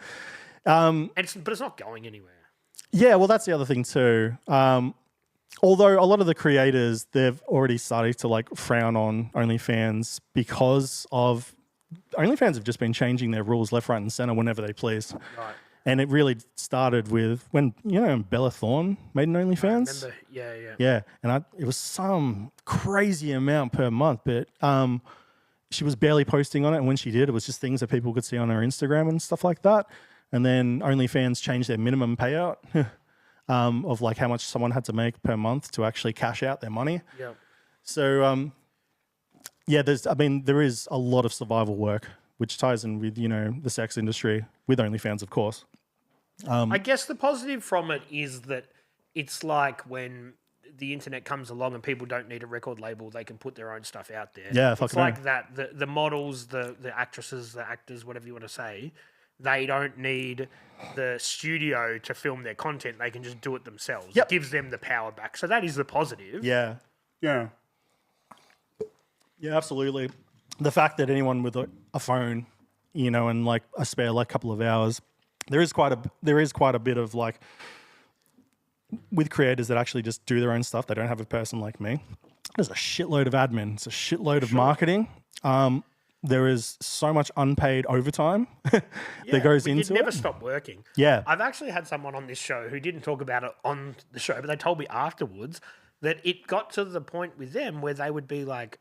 But it's not going anywhere. Yeah, well, that's the other thing too. although a lot of the creators, they've already started to like frown on OnlyFans because of OnlyFans have just been changing their rules left, right, and center whenever they please. Right. And it really started with when Bella Thorne made an OnlyFans. I remember. Yeah. Yeah, and it was some crazy amount per month, but she was barely posting on it, and when she did, it was just things that people could see on her Instagram and stuff like that. And then OnlyFans changed their minimum payout of like how much someone had to make per month to actually cash out their money. Yeah. So there is a lot of survival work, which ties in with the sex industry with OnlyFans, of course. I guess the positive from it is that it's like when the internet comes along and people don't need a record label, they can put their own stuff out there. Yeah, it's like that. The models, the actresses, the actors, whatever you want to say, they don't need the studio to film their content. They can just do it themselves. Yep. It gives them the power back. So that is the positive. Yeah. Yeah, absolutely. The fact that anyone with a phone, and like a spare like couple of hours, there is quite a bit of like with creators that actually just do their own stuff. They don't have a person like me. There's a shitload of admin. It's a shitload of marketing. There is so much unpaid overtime that goes into it. You never stop working. Yeah. I've actually had someone on this show who didn't talk about it on the show, but they told me afterwards that it got to the point with them where they would be like,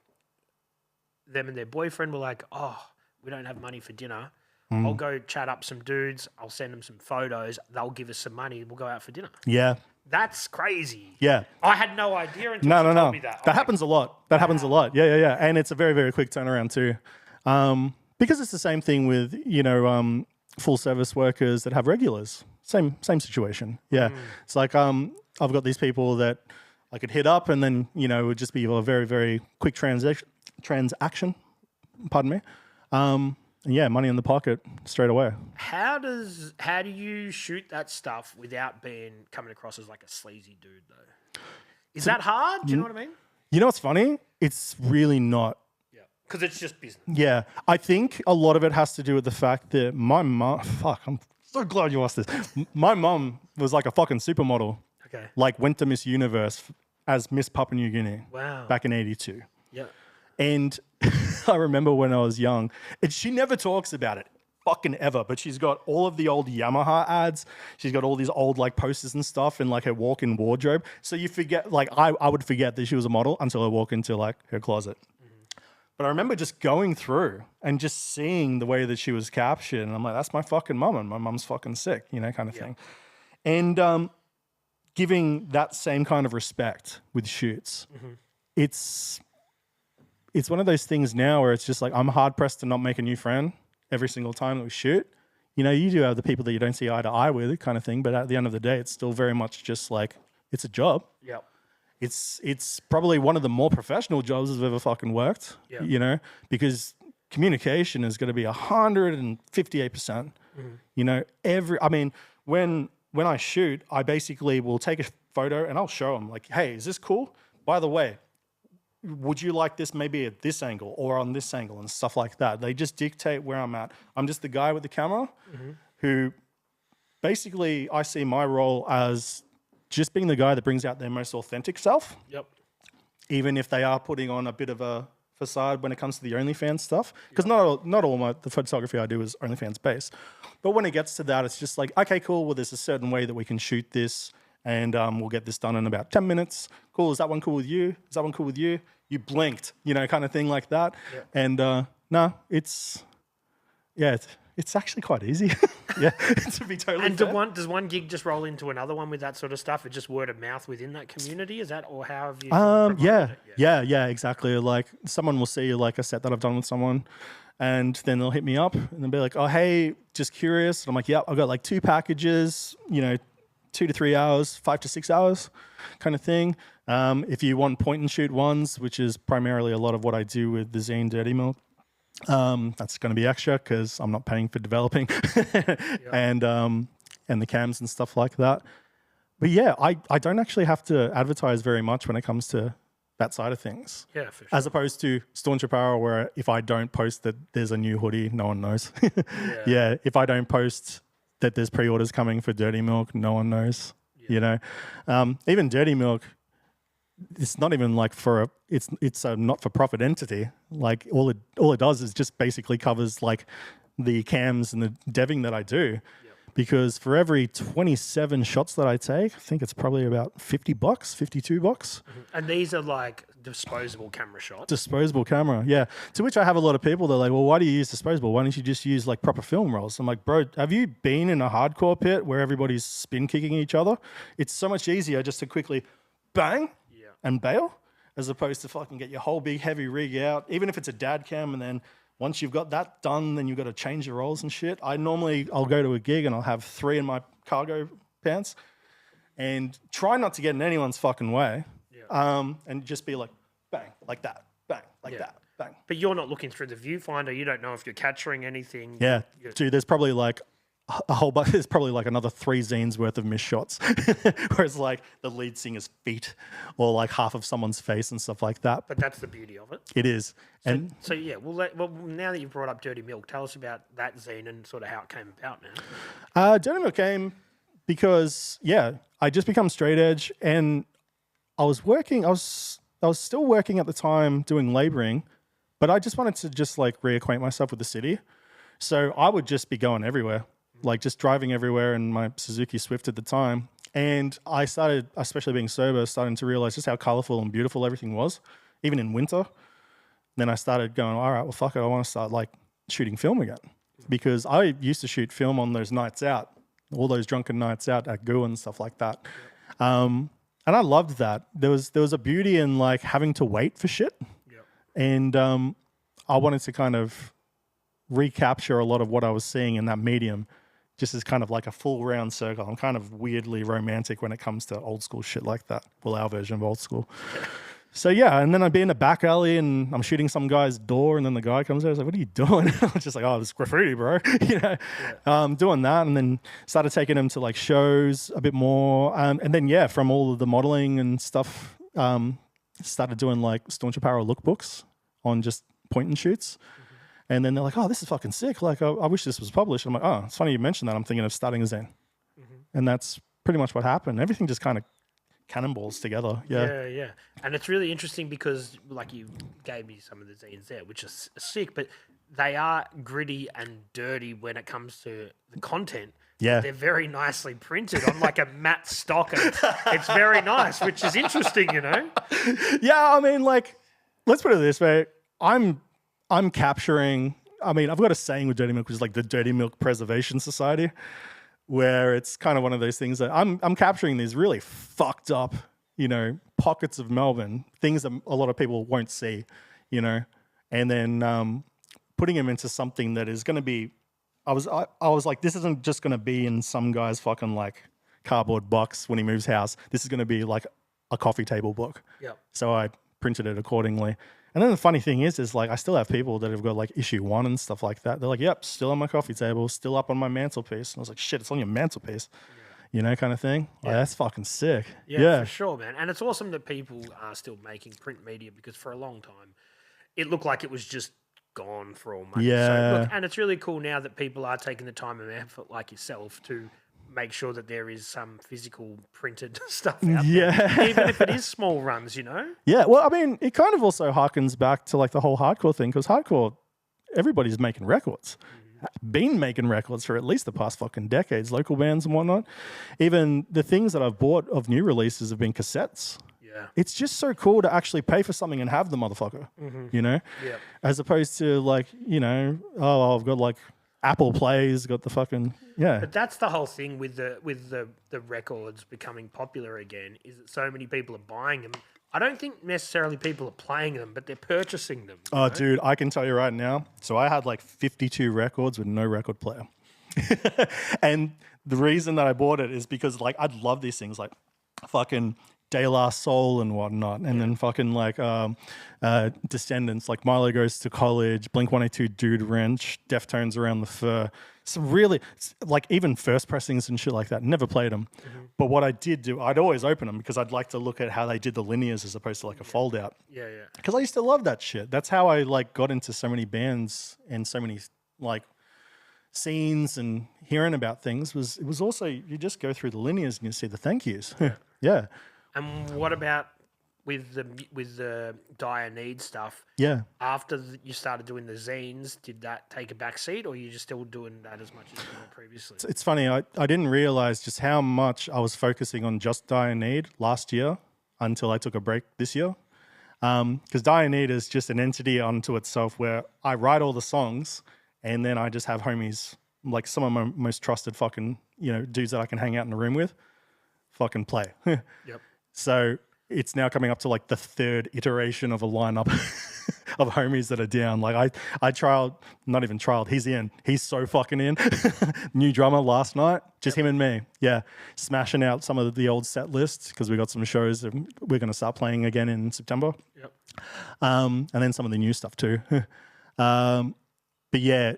them and their boyfriend were like, oh, we don't have money for dinner. I'll go chat up some dudes. I'll send them some photos. They'll give us some money. We'll go out for dinner. Yeah. That's crazy. Yeah. I had no idea until she told me that. That happens a lot. That happens a lot. Yeah. And it's a very, very quick turnaround too. Because it's the same thing with, full service workers that have regulars. Same situation. Yeah. It's like I've got these people that I could hit up and then, it would just be a very, very quick transaction. Pardon me. And money in the pocket straight away. How do you shoot that stuff without coming across as like a sleazy dude though? Is that hard? Do you know what I mean? You know what's funny? It's really not. Yeah, because it's just business. Yeah, I think a lot of it has to do with the fact that my mom. Fuck, I'm so glad you asked this. My mom was like a fucking supermodel. Okay. Like went to Miss Universe as Miss Papua New Guinea. Wow. Back in '82. Yeah. And I remember when I was young, and she never talks about it, fucking ever, but she's got all of the old Yamaha ads. She's got all these old like posters and stuff in like her walk-in wardrobe. So you forget, like I would forget that she was a model until I walk into like her closet. But I remember just going through and just seeing the way that she was captured. And I'm like, that's my fucking mum and my mum's fucking sick, kind of thing. And giving that same kind of respect with shoots, it's one of those things now where it's just like I'm hard pressed to not make a new friend every single time that we shoot. You do have the people that you don't see eye to eye with kind of thing, but at the end of the day, it's still very much just like it's a job. Yep. It's probably one of the more professional jobs I've ever fucking worked, because communication is going to be 158%. When I shoot, I basically will take a photo and I'll show them like, hey, is this cool? By the way, would you like this maybe at this angle or on this angle and stuff like that? They just dictate where I'm at. I'm just the guy with the camera who basically I see my role as just being the guy that brings out their most authentic self. Yep. Even if they are putting on a bit of a facade when it comes to the OnlyFans stuff. Because not all the photography I do is OnlyFans based. But when it gets to that, it's just like, okay, cool, well, there's a certain way that we can shoot this and we'll get this done in about 10 minutes. Cool, is that one cool with you? Is that one cool with you? You blinked, kind of thing like that. Yep. And it's actually quite easy. To be totally and fair. does one gig just roll into another one with that sort of stuff? It's just word of mouth within that community? Is that, or how have you Yeah, exactly. Like someone will see like a set that I've done with someone and then they'll hit me up and they'll be like, oh, hey, just curious. And I'm like, yeah, I've got like 2 packages, 2 to 3 hours, 5 to 6 hours kind of thing. If you want point and shoot ones, which is primarily a lot of what I do with the zine Dirty Milk, that's going to be extra because I'm not paying for developing and the cams and stuff like that. But yeah, I don't actually have to advertise very much when it comes to that side of things. Yeah, for sure. As opposed to Staunch Apparel, where if I don't post that there's a new hoodie, no one knows. If I don't post that there's pre-orders coming for Dirty Milk, no one knows. Even Dirty Milk, it's not even like it's a not-for-profit entity. Like all it does is just basically covers like the cams and the deving that I do. Because for every 27 shots that I take, I think it's probably about $50, $52. And these are like disposable camera shots. Disposable camera, yeah. To which I have a lot of people, they're like, well, why do you use disposable? Why don't you just use like proper film rolls? I'm like, bro, have you been in a hardcore pit where everybody's spin kicking each other? It's so much easier just to quickly bang and bail, as opposed to fucking get your whole big heavy rig out, even if it's a dad cam, and then once you've got that done, then you've got to change your rolls and shit. I'll go to a gig and I'll have 3 in my cargo pants and try not to get in anyone's fucking way. And just be like, bang, like that, bang, like that, bang. But you're not looking through the viewfinder. You don't know if you're capturing anything. Yeah. Dude, there's probably like a whole bunch, there's probably like another 3 zines worth of missed shots. Whereas like the lead singer's feet or like half of someone's face and stuff like that. But that's the beauty of it. It is. So yeah, well, now that you've brought up Dirty Milk, tell us about that zine and sort of how it came about now. Dirty Milk came because, I just become straight edge, and I was still working at the time doing laboring, but I just wanted to just like reacquaint myself with the city. So I would just be going everywhere. Like just driving everywhere in my Suzuki Swift at the time. And I started, especially being sober, starting to realize just how colorful and beautiful everything was, even in winter. Then I started going, all right, well, fuck it. I want to start like shooting film again, because I used to shoot film on those nights out, all those drunken nights out at Goo and stuff like that. And I loved that. There was a beauty in like having to wait for shit. And I wanted to kind of recapture a lot of what I was seeing in that medium, just as kind of like a full round circle. I'm kind of weirdly romantic when it comes to old school shit like that. Well, our version of old school. So and then I'd be in the back alley and I'm shooting some guy's door, and then the guy comes out. I was like, "What are you doing?" I was just like, "Oh, it's graffiti, bro." Doing that, and then started taking him to like shows a bit more, and then from all of the modeling and stuff, started doing like Staunch Apparel lookbooks on just point and shoots. And then they're like, "Oh, this is fucking sick. Like, I wish this was published." And I'm like, "Oh, it's funny you mentioned that. I'm thinking of starting a zine." And that's pretty much what happened. Everything just kind of cannonballs together. Yeah. And it's really interesting because, like, you gave me some of the zines there, which is sick, but they are gritty and dirty when it comes to the content. Yeah. They're very nicely printed on like a matte stock. And it's very nice, which is interesting, you know? Yeah, I mean, like, let's put it this way. I'm capturing, I've got a saying with Dirty Milk, which is like the Dirty Milk Preservation Society, where it's kind of one of those things that I'm capturing these really fucked up, pockets of Melbourne, things that a lot of people won't see, and then putting them into something that is going to be, I was like, this isn't just going to be in some guy's fucking like cardboard box when he moves house. This is going to be like a coffee table book. Yeah. So I printed it accordingly. And then the funny thing is like I still have people that have got like issue 1 and stuff like that. They're like, "Yep, still on my coffee table, still up on my mantelpiece." And I was like, "Shit, it's on your mantelpiece," kind of thing. Yeah. Like, that's fucking sick. Yeah, for sure, man. And it's awesome that people are still making print media, because for a long time, it looked like it was just gone for all money. Yeah. So, look, and it's really cool now that people are taking the time and effort, like yourself, to make sure that there is some physical printed stuff out there, even if it is small runs, Yeah, well, it kind of also harkens back to like the whole hardcore thing, because hardcore, everybody's making records, been making records for at least the past fucking decades, local bands and whatnot. Even the things that I've bought of new releases have been cassettes. Yeah. It's just so cool to actually pay for something and have the motherfucker, Yeah. as opposed to like, oh, I've got like Apple Play's got the fucking But that's the whole thing with the records becoming popular again, is that so many people are buying them. I don't think necessarily people are playing them, but they're purchasing them. Oh, dude, I can tell you right now. So I had like 52 records with no record player. And the reason that I bought it is because like I'd love these things like fucking De La Soul and whatnot, and then fucking like Descendants, like Milo Goes to College, Blink-182 Dude Wrench, Deftones Around the Fur. Some really, like even first pressings and shit like that. Never played them. But what I did do, I'd always open them because I'd like to look at how they did the linears as opposed to like a fold out. Yeah. Because I used to love that shit. That's how I like got into so many bands and so many like scenes and hearing about things. It was also, you just go through the linears and you see the thank yous. Yeah. And what about with the dire need stuff. Yeah. After you started doing the zines, did that take a back seat, or are you just still doing that as much as you were previously? It's funny. I didn't realize just how much I was focusing on just dire need last year until I took a break this year. Because dire need is just an entity unto itself where I write all the songs and then I just have homies, like some of my most trusted fucking, dudes that I can hang out in the room with, fucking play. Yep. So it's now coming up to like the third iteration of a lineup of homies that are down. Like I trialed, not even trialed, he's in. He's so fucking in. New drummer last night, just him and me. Yeah, smashing out some of the old set lists because we got some shows that we're going to start playing again in September. Yep. And then some of the new stuff too. But yeah,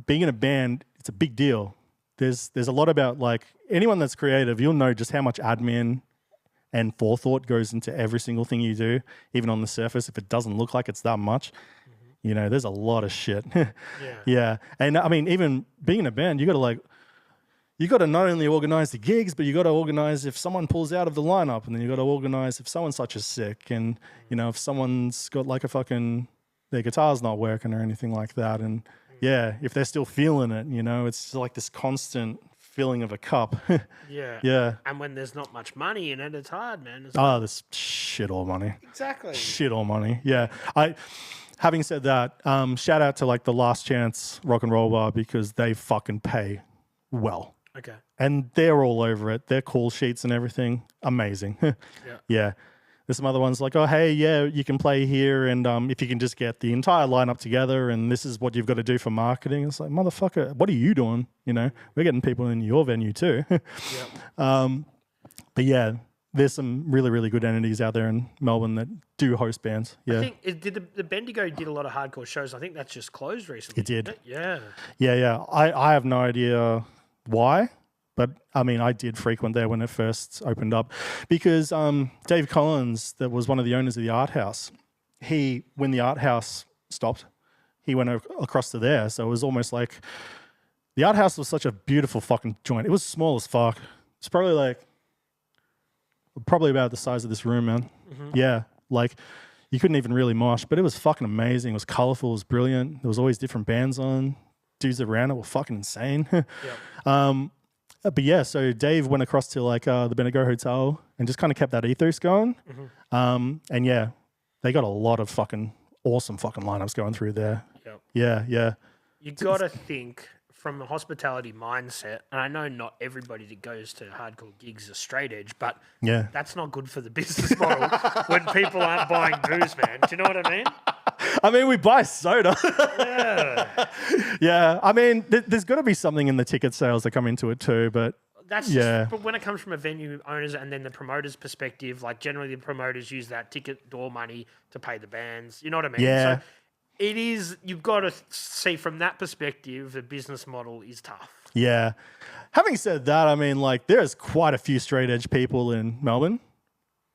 being in a band, it's a big deal. There's a lot about like anyone that's creative, you'll know just how much admin and forethought goes into every single thing you do, even on the surface. If it doesn't look like it's that much, there's a lot of shit. Yeah. And I mean, even being in a band, you got to not only organize the gigs, but you got to organize if someone pulls out of the lineup, and then you got to organize if someone such is sick, and if someone's got like their guitar's not working or anything like that, and yeah, if they're still feeling it, it's like this constant filling of a cup. Yeah. Yeah. And when there's not much money in it, it's hard, man. There's shit all money. Exactly. Shit all money. Yeah. Having said that, shout out to like the Last Chance Rock and Roll Bar because they fucking pay well. Okay. And they're all over it. Their call sheets and everything, amazing. Yeah. There's some other ones like, oh, hey, yeah, you can play here, and if you can just get the entire lineup together, and this is what you've got to do for marketing. It's like, motherfucker, what are you doing? We're getting people in your venue too. But yeah, there's some really, really good entities out there in Melbourne that do host bands. Yeah. I think the Bendigo did a lot of hardcore shows. I think that's just closed recently. It did. Yeah. Yeah. I have no idea why. But, I mean, I did frequent there when it first opened up because Dave Collins, that was one of the owners of the Art House, when the Art House stopped, he went across to there. So it was almost like the Art House was such a beautiful fucking joint. It was small as fuck. It's probably about the size of this room, man. Mm-hmm. Yeah, like you couldn't even really mosh, but it was fucking amazing. It was colorful. It was brilliant. There was always different bands on. Dudes around it were fucking insane. But yeah, so Dave went across to like the Bendigo Hotel and just kind of kept that ethos going. Mm-hmm. And yeah, they got a lot of fucking awesome fucking lineups going through there. Yep. Yeah. You got to think from a hospitality mindset, and I know not everybody that goes to hardcore gigs is straight edge, but that's not good for the business model when people aren't buying booze, man. Do you know what I mean? I mean, we buy soda. Yeah. Yeah. I mean, there's got to be something in the ticket sales that come into it too, but that's just, but when it comes from a venue owner's and then the promoter's perspective, like generally the promoters use that ticket door money to pay the bands. You know what I mean? Yeah. So it is, you've got to see from that perspective, the business model is tough. Yeah. Having said that, I mean, like there's quite a few straight edge people in Melbourne,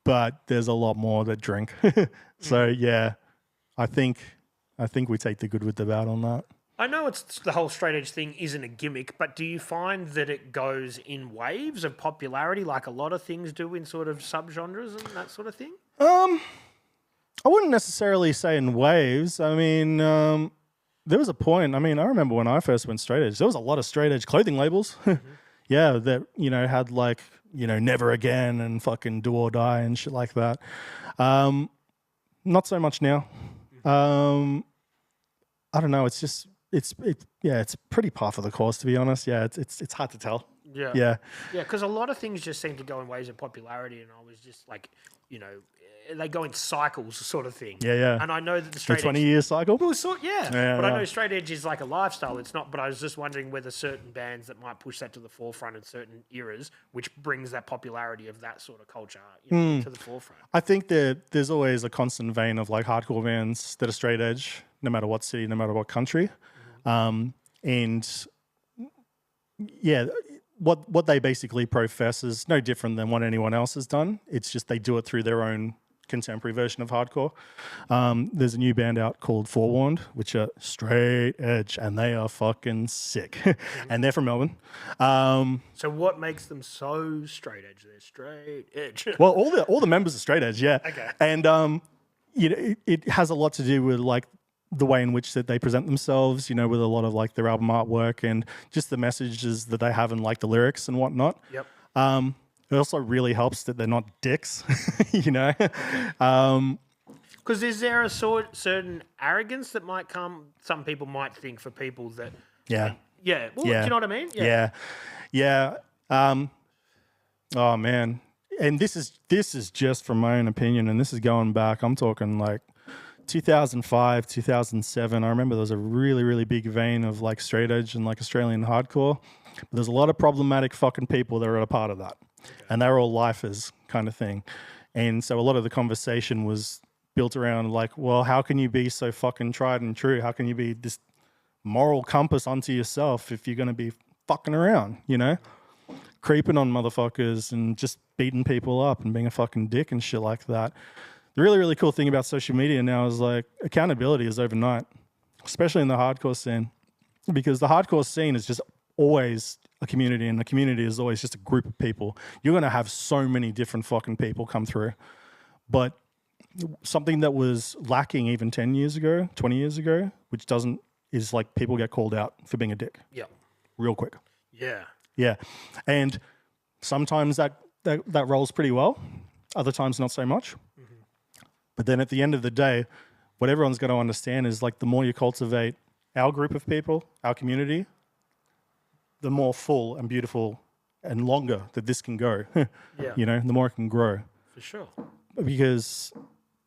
but there's a lot more that drink. So yeah. I think we take the good with the bad on that. I know it's the whole straight edge thing isn't a gimmick, but do you find that it goes in waves of popularity like a lot of things do in sort of subgenres and that sort of thing? I wouldn't necessarily say in waves. I mean, there was a point, I remember when I first went straight edge, there was a lot of straight edge clothing labels. Yeah, that, had like, Never Again and fucking Do or Die and shit like that. Not so much now. I don't know. It's just it's pretty par for the course, to be honest. Yeah, it's hard to tell. Yeah. Because a lot of things just seem to go in waves of popularity, and I was just like, they go in cycles, sort of thing. Yeah. And I know that the straight edge 20-year cycle. Well, but I know straight edge is like a lifestyle. It's not. But I was just wondering whether certain bands that might push that to the forefront in certain eras, which brings that popularity of that sort of culture to the forefront. I think that there's always a constant vein of like hardcore bands that are straight edge, no matter what city, no matter what country, and yeah. What they basically profess is no different than what anyone else has done. It's just they do it through their own contemporary version of hardcore. There's a new band out called Forewarned, which are straight edge, and they are fucking sick. And they're from Melbourne. So what makes them so straight edge? They're straight edge. Well, all the members are straight edge, yeah. Okay. And it has a lot to do with like the way in which that they present themselves, with a lot of like their album artwork and just the messages that they have in like the lyrics and whatnot. Yep. It also really helps that they're not dicks, Because is there a certain arrogance that might come? Some people might think for people that. Yeah. Yeah. Well, do you know what I mean? Yeah. Oh man, and this is just from my own opinion, and this is going back. I'm talking like 2005, 2007. I remember there was a really, really big vein of like straight edge and like Australian hardcore. But there's a lot of problematic fucking people that are a part of that. Okay. And they're all lifers kind of thing. And so a lot of the conversation was built around like, well, how can you be so fucking tried and true? How can you be this moral compass unto yourself if you're going to be fucking around, creeping on motherfuckers and just beating people up and being a fucking dick and shit like that. The really, really cool thing about social media now is like accountability is overnight, especially in the hardcore scene, because the hardcore scene is just always a community, and the community is always just a group of people. You're going to have so many different fucking people come through. But something that was lacking even 10 years ago, 20 years ago, which doesn't, is like people get called out for being a dick. Yeah. Real quick. Yeah. Yeah. And sometimes that rolls pretty well. Other times not so much. Mm-hmm. But then at the end of the day, what everyone's got to understand is like the more you cultivate our group of people, our community, the more full and beautiful and longer that this can go. The more it can grow. For sure. Because,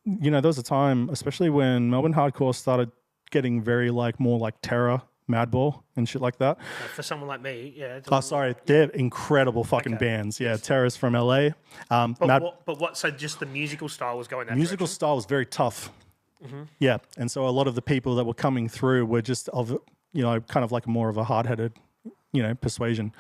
there was a time, especially when Melbourne Hardcore started getting very like more like Terror, Madball and shit like that. For someone like me, yeah. They're incredible fucking bands. Yeah, Terror's from LA. So just the musical style was going that musical direction? Style was very tough. Mm-hmm. Yeah, and so a lot of the people that were coming through were just of, kind of like more of a hard-headed, persuasion.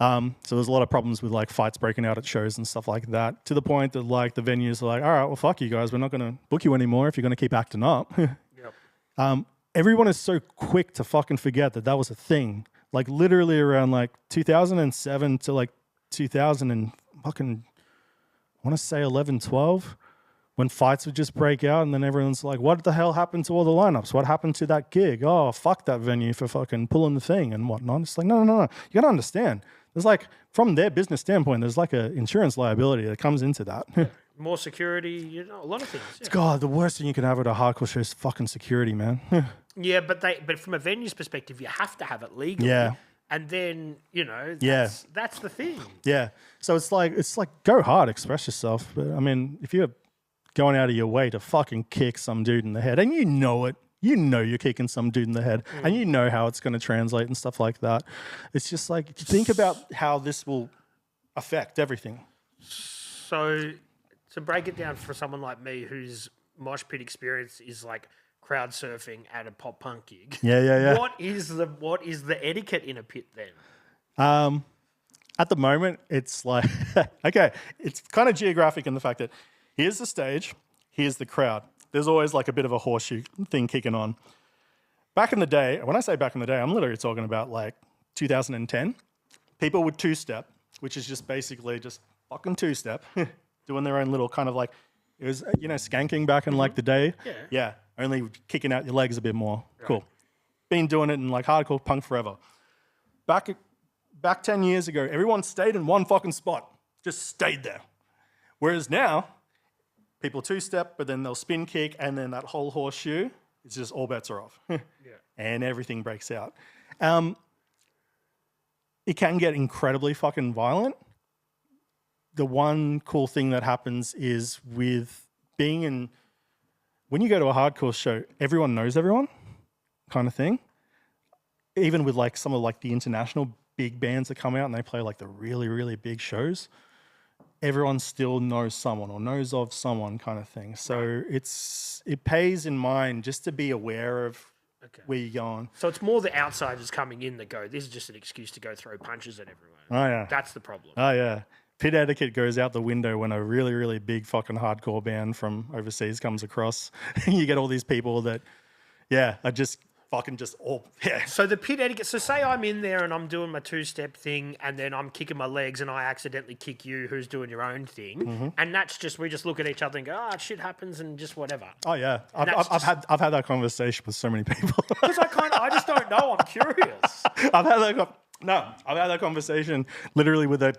So there's a lot of problems with like fights breaking out at shows and stuff like that, to the point that like the venues are like, all right, well, fuck you guys. We're not going to book you anymore if you're going to keep acting up. Yep. Everyone is so quick to fucking forget that was a thing. Like literally around like 2007 to like 2000 and fucking, I want to say 11, 12, when fights would just break out and then everyone's like, what the hell happened to all the lineups? What happened to that gig? Oh, fuck that venue for fucking pulling the thing and whatnot. It's like, no. You got to understand. There's like, from their business standpoint, there's like an insurance liability that comes into that. More security, a lot of things. Yeah. God, the worst thing you can have at a hardcore show is fucking security, man. Yeah, but from a venue's perspective, you have to have it legally. Yeah. And then, that's the thing. Yeah. So it's like go hard, express yourself. But I mean, if you're going out of your way to fucking kick some dude in the head, and you know it, you're kicking some dude in the head, and you know how it's going to translate and stuff like that. It's just like, think about how this will affect everything. So to break it down for someone like me whose mosh pit experience is like crowd surfing at a pop punk gig. Yeah. What is the etiquette in a pit then? At the moment, it's like, okay, it's kind of geographic in the fact that here's the stage, here's the crowd. There's always like a bit of a horseshoe thing kicking on. Back in the day, when I say back in the day, I'm literally talking about like 2010. People would two-step, which is just basically just fucking two-step, doing their own little kind of like, it was, skanking back in like the day. Yeah. Only kicking out your legs a bit more. Right. Cool. Been doing it in like hardcore punk forever. Back 10 years ago, everyone stayed in one fucking spot. Just stayed there. Whereas now, people two-step, but then they'll spin kick, and then that whole horseshoe, it's just all bets are off. And everything breaks out. It can get incredibly fucking violent. The one cool thing that happens is with being in... When you go to a hardcore show, everyone knows everyone kind of thing. Even with like some of like the international big bands that come out and they play like the really, really big shows, everyone still knows someone or knows of someone kind of thing. So it pays in mind just to be aware of where you're going. So it's more the outsiders coming in that go, this is just an excuse to go throw punches at everyone. Oh, yeah. That's the problem. Oh, yeah. pit etiquette goes out the window when a really, really big fucking hardcore band from overseas comes across. You get all these people that, are just fucking just all, So the pit etiquette, so say I'm in there and I'm doing my two-step thing and then I'm kicking my legs and I accidentally kick you who's doing your own thing. And that's just, we just look at each other and go, shit happens and just whatever. Oh, yeah. I've had that conversation with so many people. Because I just don't know. I'm curious. I've had that conversation literally with a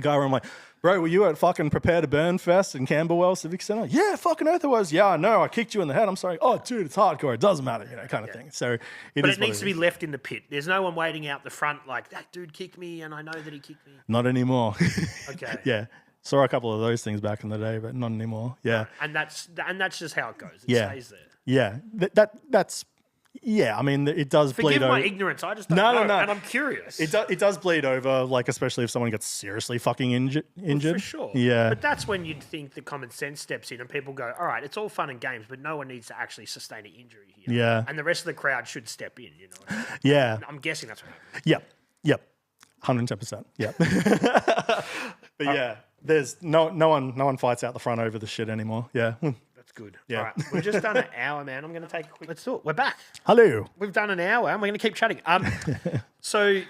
guy where I'm like, bro, were you at fucking Prepare to Burn Fest in Camberwell Civic Centre? Yeah, fucking oath it was. Yeah, I know. I kicked you in the head. I'm sorry. Oh, dude, it's hardcore. It doesn't matter, kind of thing. So But it needs to be left in the pit. There's no one waiting out the front like, that dude kicked me and I know that he kicked me. Not anymore. Okay. Yeah. Saw a couple of those things back in the day, but not anymore. Yeah. And that's just how it goes. It stays there. Yeah. That's... Yeah, I mean, it does bleed over. Forgive my ignorance. I just don't know. No. And I'm curious. It does bleed over, like, especially if someone gets seriously fucking injured. Well, for sure. Yeah. But that's when you'd think the common sense steps in and people go, all right, it's all fun and games, but no one needs to actually sustain an injury here. Yeah. And the rest of the crowd should step in, Yeah. I'm guessing that's what happens. Yep. 110%. Yep. But yeah, there's no one fights out the front over the shit anymore. Yeah. Good. Yeah. All right. We've just done an hour, man. I'm going to take a quick... Let's do it. We're back. Hello. We've done an hour and we're going to keep chatting. So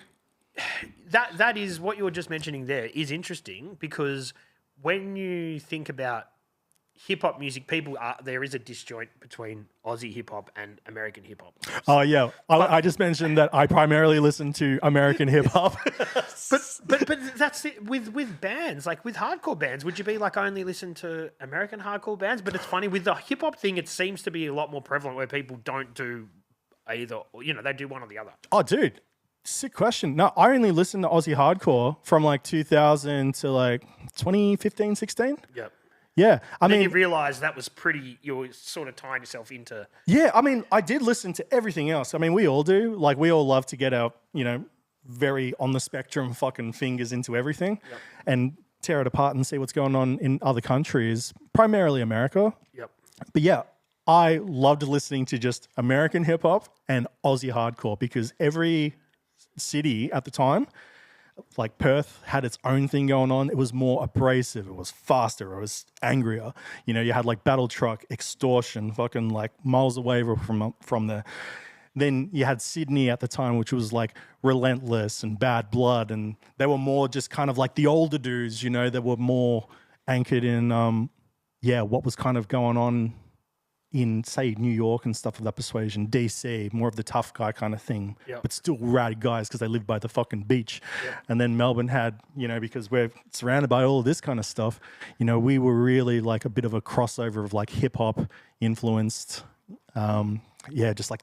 that is what you were just mentioning there is interesting because when you think about hip-hop music, there is a disjoint between Aussie hip-hop and American hip-hop. Oh, yeah. I just mentioned that I primarily listen to American hip-hop. But that's it with bands, like with hardcore bands, would you be like only listen to American hardcore bands? But it's funny, with the hip-hop thing, it seems to be a lot more prevalent where people don't do either, they do one or the other. Oh, dude. Sick question. No, I only listen to Aussie hardcore from like 2000 to like 2015, 16. Yep. Yeah, I mean, you realise that was you were sort of tying yourself into... Yeah, I mean, I did listen to everything else. I mean, we all do. Like, we all love to get our, very on the spectrum fucking fingers into everything and tear it apart and see what's going on in other countries, primarily America. Yep. But yeah, I loved listening to just American hip-hop and Aussie hardcore because every city at the time... Like Perth had its own thing going on. It was more abrasive. It was faster. It was angrier. You had like Battle Truck, Extortion, fucking like miles away from there. Then you had Sydney at the time, which was like Relentless and Bad Blood. And they were more just kind of like the older dudes, that were more anchored in, what was kind of going on in, say, New York and stuff of that persuasion, DC, more of the tough guy kind of thing, but still rad guys because they live by the fucking beach. Yep. And then Melbourne had, because we're surrounded by all of this kind of stuff, we were really like a bit of a crossover of like hip hop influenced, just like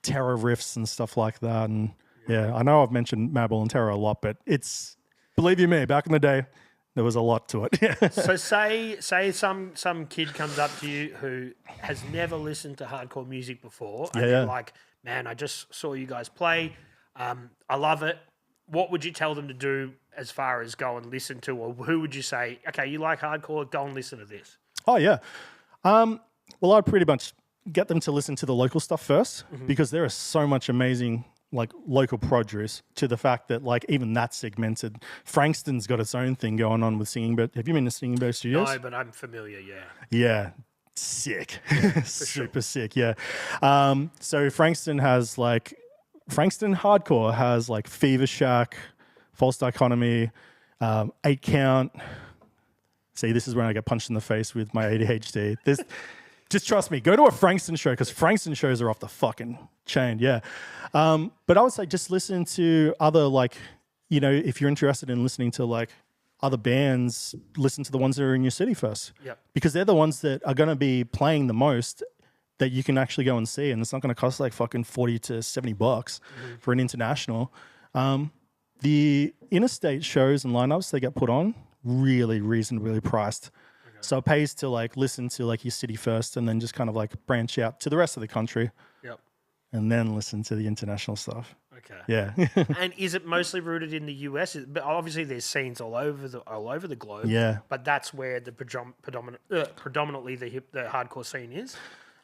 terror riffs and stuff like that. And I know I've mentioned Mabel and Terror a lot, but believe you me, back in the day, there was a lot to it. So say some kid comes up to you who has never listened to hardcore music before, and they're like, "Man, I just saw you guys play. I love it." What would you tell them to do as far as go and listen to, or who would you say, "Okay, you like hardcore? Go and listen to this." Oh yeah. Well, I'd pretty much get them to listen to the local stuff first because there is so much amazing like local produce to the fact that like even that's segmented. Frankston's got its own thing going on with Singing Bird. Have you been to Singing Bird Studios? No, but I'm familiar, Yeah, sick. Super sick, yeah. So Frankston Hardcore has like Fever Shack, False Dichotomy, 8 Count. See, this is when I get punched in the face with my ADHD. Just trust me, go to a Frankston show because Frankston shows are off the fucking chain, yeah. But I would say just listen to other like, if you're interested in listening to like other bands, listen to the ones that are in your city first. Yep. Because they're the ones that are going to be playing the most that you can actually go and see. And it's not going to cost like fucking $40 to $70 for an international. The interstate shows and lineups they get put on, really reasonably priced. So it pays to like listen to like your city first and then just kind of like branch out to the rest of the country. Yep. And then listen to the international stuff. Okay. Yeah. And is it mostly rooted in the US? But obviously there's scenes all over the globe. Yeah. But that's where the predominantly the hardcore scene is.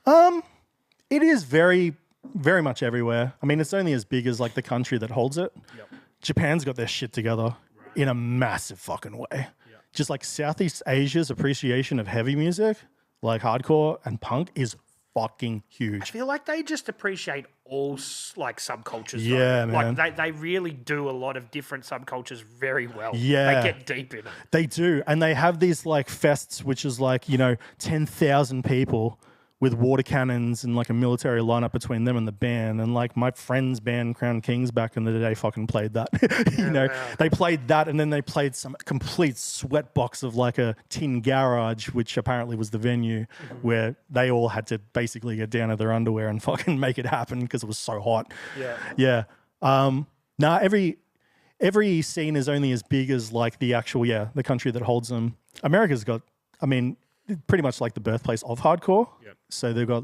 It is very, very much everywhere. I mean, it's only as big as like the country that holds it. Yep. Japan's got their shit together in a massive fucking way. Yep. just like Southeast Asia's appreciation of heavy music, like hardcore and punk, is fucking huge. I feel like they just appreciate all like subcultures. Yeah, though. man. Like they really do a lot of different subcultures very well. Yeah. They get deep in it. They do. And they have these like fests, which is like, 10,000 people with water cannons and like a military lineup between them and the band. And like my friend's band, Crown Kings, back in the day fucking played that. Wow. They played that, and then they played some complete sweatbox of like a tin garage, which apparently was the venue where they all had to basically get down to their underwear and fucking make it happen because it was so hot. Yeah. Yeah. Every scene is only as big as like the actual, the country that holds them. America's got, pretty much like the birthplace of hardcore. Yep. So they've got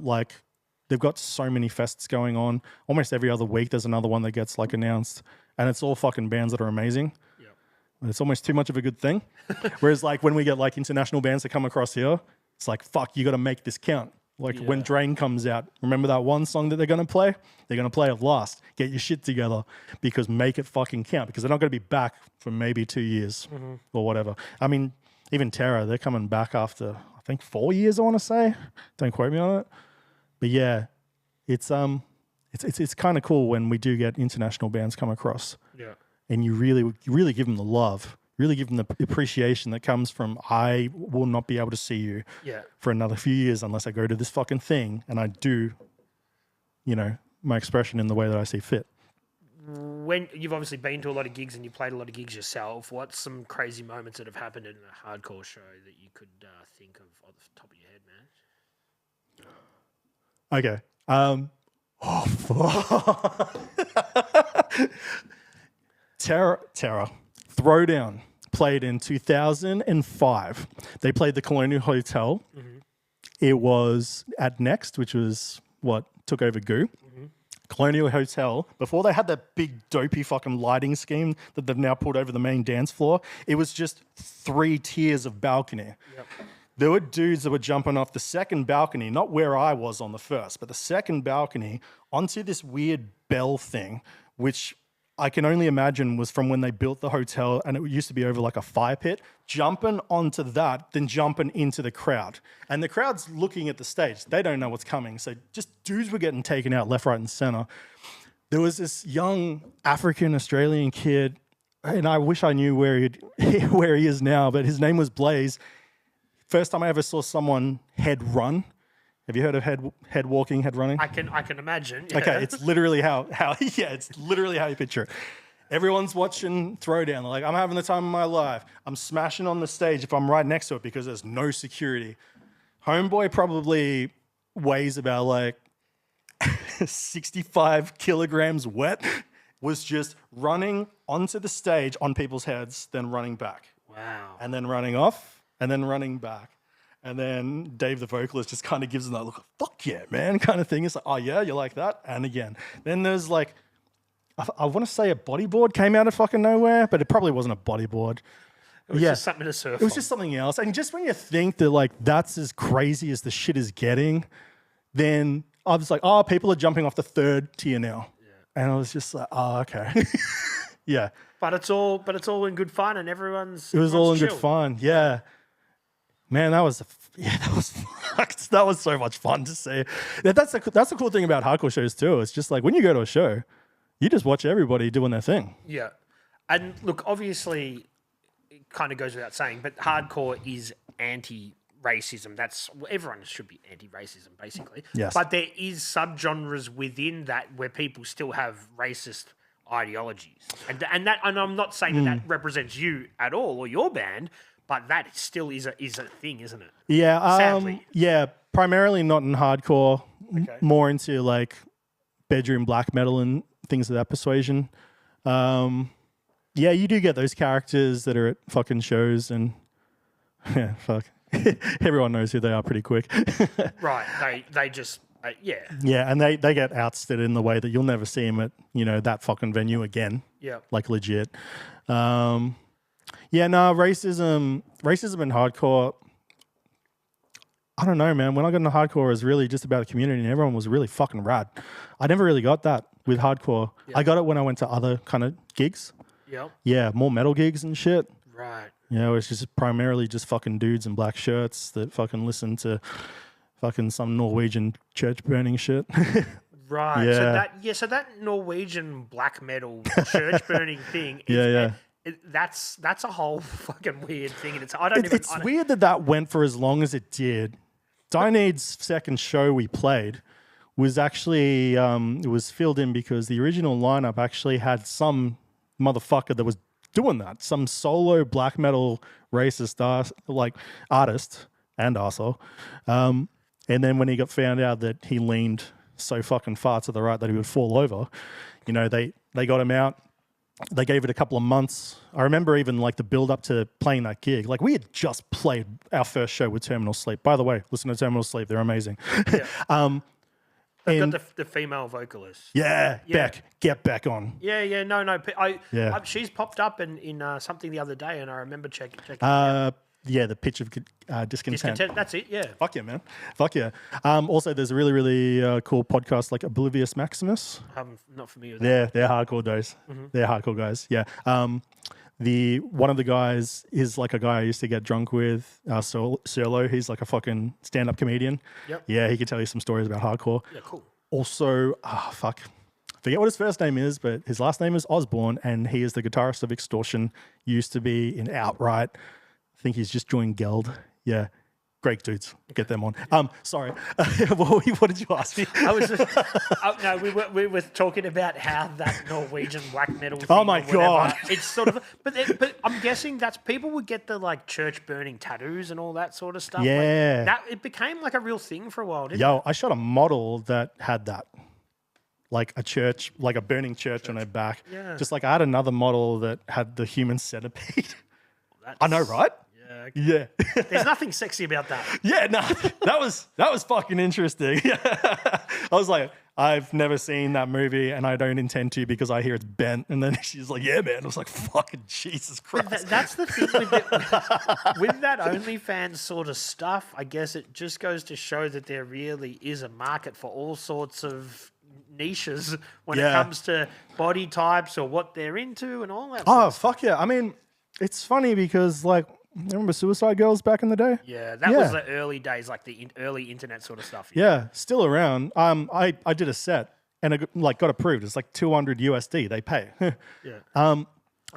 so many fests going on. Almost every other week there's another one that gets like announced, and it's all fucking bands that are amazing. Yep. And it's almost too much of a good thing. Whereas like when we get like international bands that come across here, it's like, fuck, you got to make this count. Like when Drain comes out, remember that one song that they're going to play? They're going to play it last. Get your shit together, because make it fucking count, because they're not going to be back for maybe 2 years or whatever. Even Terror, they're coming back after, I think, 4 years, I want to say. Don't quote me on it. But yeah, it's kind of cool when we do get international bands come across. Yeah. And you really give them the love, really give them the appreciation that comes from, I will not be able to see you for another few years unless I go to this fucking thing and I do, my expression in the way that I see fit. When you've obviously been to a lot of gigs and you played a lot of gigs yourself, what's some crazy moments that have happened in a hardcore show that you could think of off the top of your head, man? Okay. Terror. Throwdown played in 2005. They played the Colonial Hotel. It was at Next, which was what took over Goo. Colonial Hotel, before they had that big dopey fucking lighting scheme that they've now put over the main dance floor, it was just 3 tiers of balcony. Yep. There were dudes that were jumping off the second balcony, not where I was on the first, but the second balcony, onto this weird bell thing, which I can only imagine was from when they built the hotel, and it used to be over like a fire pit, jumping onto that, then jumping into the crowd. And the crowd's looking at the stage. They don't know what's coming. So just dudes were getting taken out left, right, and center. There was this young African-Australian kid, and I wish I knew where he is now, but his name was Blaze. First time I ever saw someone head run. Have you heard of head walking, head running? I can imagine. Yeah. Okay, it's literally how it's literally how you picture it. Everyone's watching Throwdown. They're like, I'm having the time of my life. I'm smashing on the stage if I'm right next to it because there's no security. Homeboy probably weighs about like 65 kilograms wet, was just running onto the stage on people's heads, then running back. Wow. And then running off, and then running back. And then Dave, the vocalist, just kind of gives them that look, fuck yeah, man, kind of thing. It's like, oh yeah, you like that? And again. Then there's like, I want to say a bodyboard came out of fucking nowhere, but it probably wasn't a bodyboard. It was just something to surf It was just something else. And just when you think that like that's as crazy as the shit is getting, then I was like, oh, people are jumping off the 3rd tier now. Yeah. And I was just like, oh, okay. Yeah. But it's all in good fun, and everyone's. It was all in chill. good fun. Yeah. Man, that was fucked. That was so much fun to see. That's the cool thing about hardcore shows too. It's just like when you go to a show, you just watch everybody doing their thing. Yeah. And look, obviously, it kind of goes without saying, but hardcore is anti-racism. Everyone should be anti-racism, basically. Yes. But there is subgenres within that where people still have racist ideologies, and I'm not saying that represents you at all or your band. But that still is a thing, isn't it? Yeah. Sadly. Yeah. Primarily not in hardcore. Okay. More into like bedroom black metal and things of that persuasion. Yeah, you do get those characters that are at fucking shows, and yeah, fuck. Everyone knows who they are pretty quick. Right. They just yeah. Yeah, and they get ousted in the way that you'll never see them at that fucking venue again. Yeah. Like legit. Yeah, no, racism in hardcore, I don't know, man. When I got into hardcore, it was really just about the community, and everyone was really fucking rad. I never really got that with hardcore. Yep. I got it when I went to other kind of gigs. Yep. Yeah, more metal gigs and shit. Right. You know, it's just primarily just fucking dudes in black shirts that fucking listen to fucking some Norwegian church burning shit. Right. Yeah. So that Norwegian black metal church burning thing. That's a whole fucking weird thing, and it's weird that went for as long as it did. Dineade's second show we played was actually it was filled in because the original lineup actually had some motherfucker that was doing that, some solo black metal racist artist and arsehole. And then when he got found out that he leaned so fucking far to the right that he would fall over, you know, they got him out. They gave it a couple of months. I remember even like the build up to playing that gig. Like we had just played our first show with Terminal Sleep. By the way, listen to Terminal Sleep. They're amazing. Yeah. They've got the female vocalist. Yeah, Beck. Get Beck on. Yeah. No. She's popped up in something the other day, and I remember checking. Yeah, the pitch of discontent. That's it. Yeah. Fuck yeah, man. Fuck yeah. Also, there's a really, really cool podcast like Oblivious Maximus. I'm not familiar with that. They're hardcore guys. Mm-hmm. They're hardcore guys. Yeah. One of the guys is like a guy I used to get drunk with, Solo. He's like a fucking stand-up comedian. Yep. Yeah, he can tell you some stories about hardcore. Yeah, cool. Also, forget what his first name is, but his last name is Osborne, and he is the guitarist of Extortion. Used to be in Outright. I think he's just joined Geld. Yeah. Great dudes. Get them on. Sorry. What did you ask me? I was just, no, we were talking about how that Norwegian black metal thing. Oh my God. It's sort of, but I'm guessing that's people would get the like church burning tattoos and all that sort of stuff. Yeah. Like, it became like a real thing for a while, didn't it? I shot a model that had that. Like a church, like a burning church on her back. Yeah. Just like I had another model that had the human centipede. I know, right? Okay. Yeah. There's nothing sexy about that. Yeah, no, that was fucking interesting. I was like, I've never seen that movie and I don't intend to because I hear it's bent. And then she's like, yeah, man. I was like, fucking Jesus Christ. That's the thing with that OnlyFans sort of stuff. I guess it just goes to show that there really is a market for all sorts of niches when it comes to body types or what they're into and all that. Oh, fuck yeah. I mean, it's funny because like, remember Suicide Girls back in the day? Yeah, that was the early days, like the early internet sort of stuff. Yeah, still around. I did a set and it got approved. It's like $200 USD they pay. Yeah.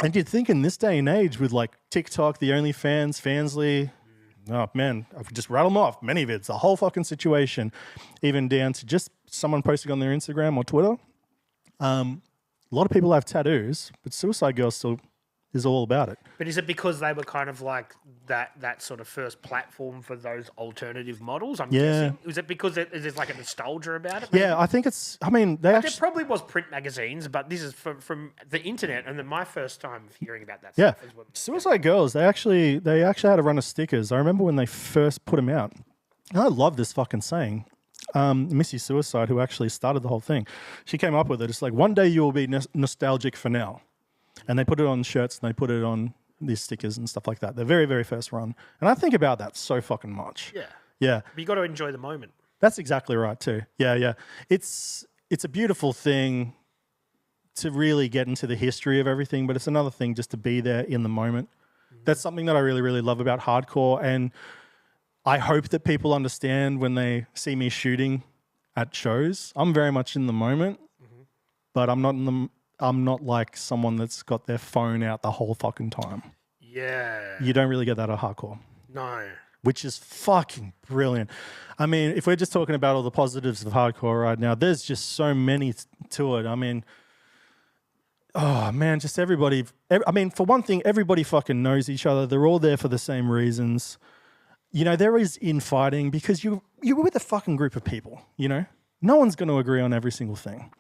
And you'd think in this day and age with like TikTok, the OnlyFans, Fansly, oh man, I could just rattle them off. Many of it's the whole fucking situation, even down to just someone posting on their Instagram or Twitter. A lot of people have tattoos, but Suicide Girls still is all about it. But is it because they were kind of like that sort of first platform for those alternative models? I'm guessing. Is it because there's like a nostalgia about it? Maybe? Yeah, I think it's. I mean, there probably was print magazines, but this is from the internet, and then my first time hearing about that. Yeah, Suicide Girls. They actually had a run of stickers. I remember when they first put them out. And I love this fucking saying. Missy Suicide, who actually started the whole thing, she came up with it. It's like, one day you will be nostalgic for now. And they put it on shirts and they put it on these stickers and stuff like that. The very, very first run. And I think about that so fucking much. Yeah. Yeah. But you got to enjoy the moment. That's exactly right too. Yeah. It's a beautiful thing to really get into the history of everything, but it's another thing just to be there in the moment. Mm-hmm. That's something that I really, really love about hardcore. And I hope that people understand when they see me shooting at shows. I'm very much in the moment, but I'm not like someone that's got their phone out the whole fucking time. Yeah. You don't really get that at hardcore. No. Which is fucking brilliant. I mean, if we're just talking about all the positives of hardcore right now, there's just so many to it. I mean, oh man, just everybody. I mean, for one thing, everybody fucking knows each other. They're all there for the same reasons. You know, there is infighting because you're with a fucking group of people, you know? No one's going to agree on every single thing.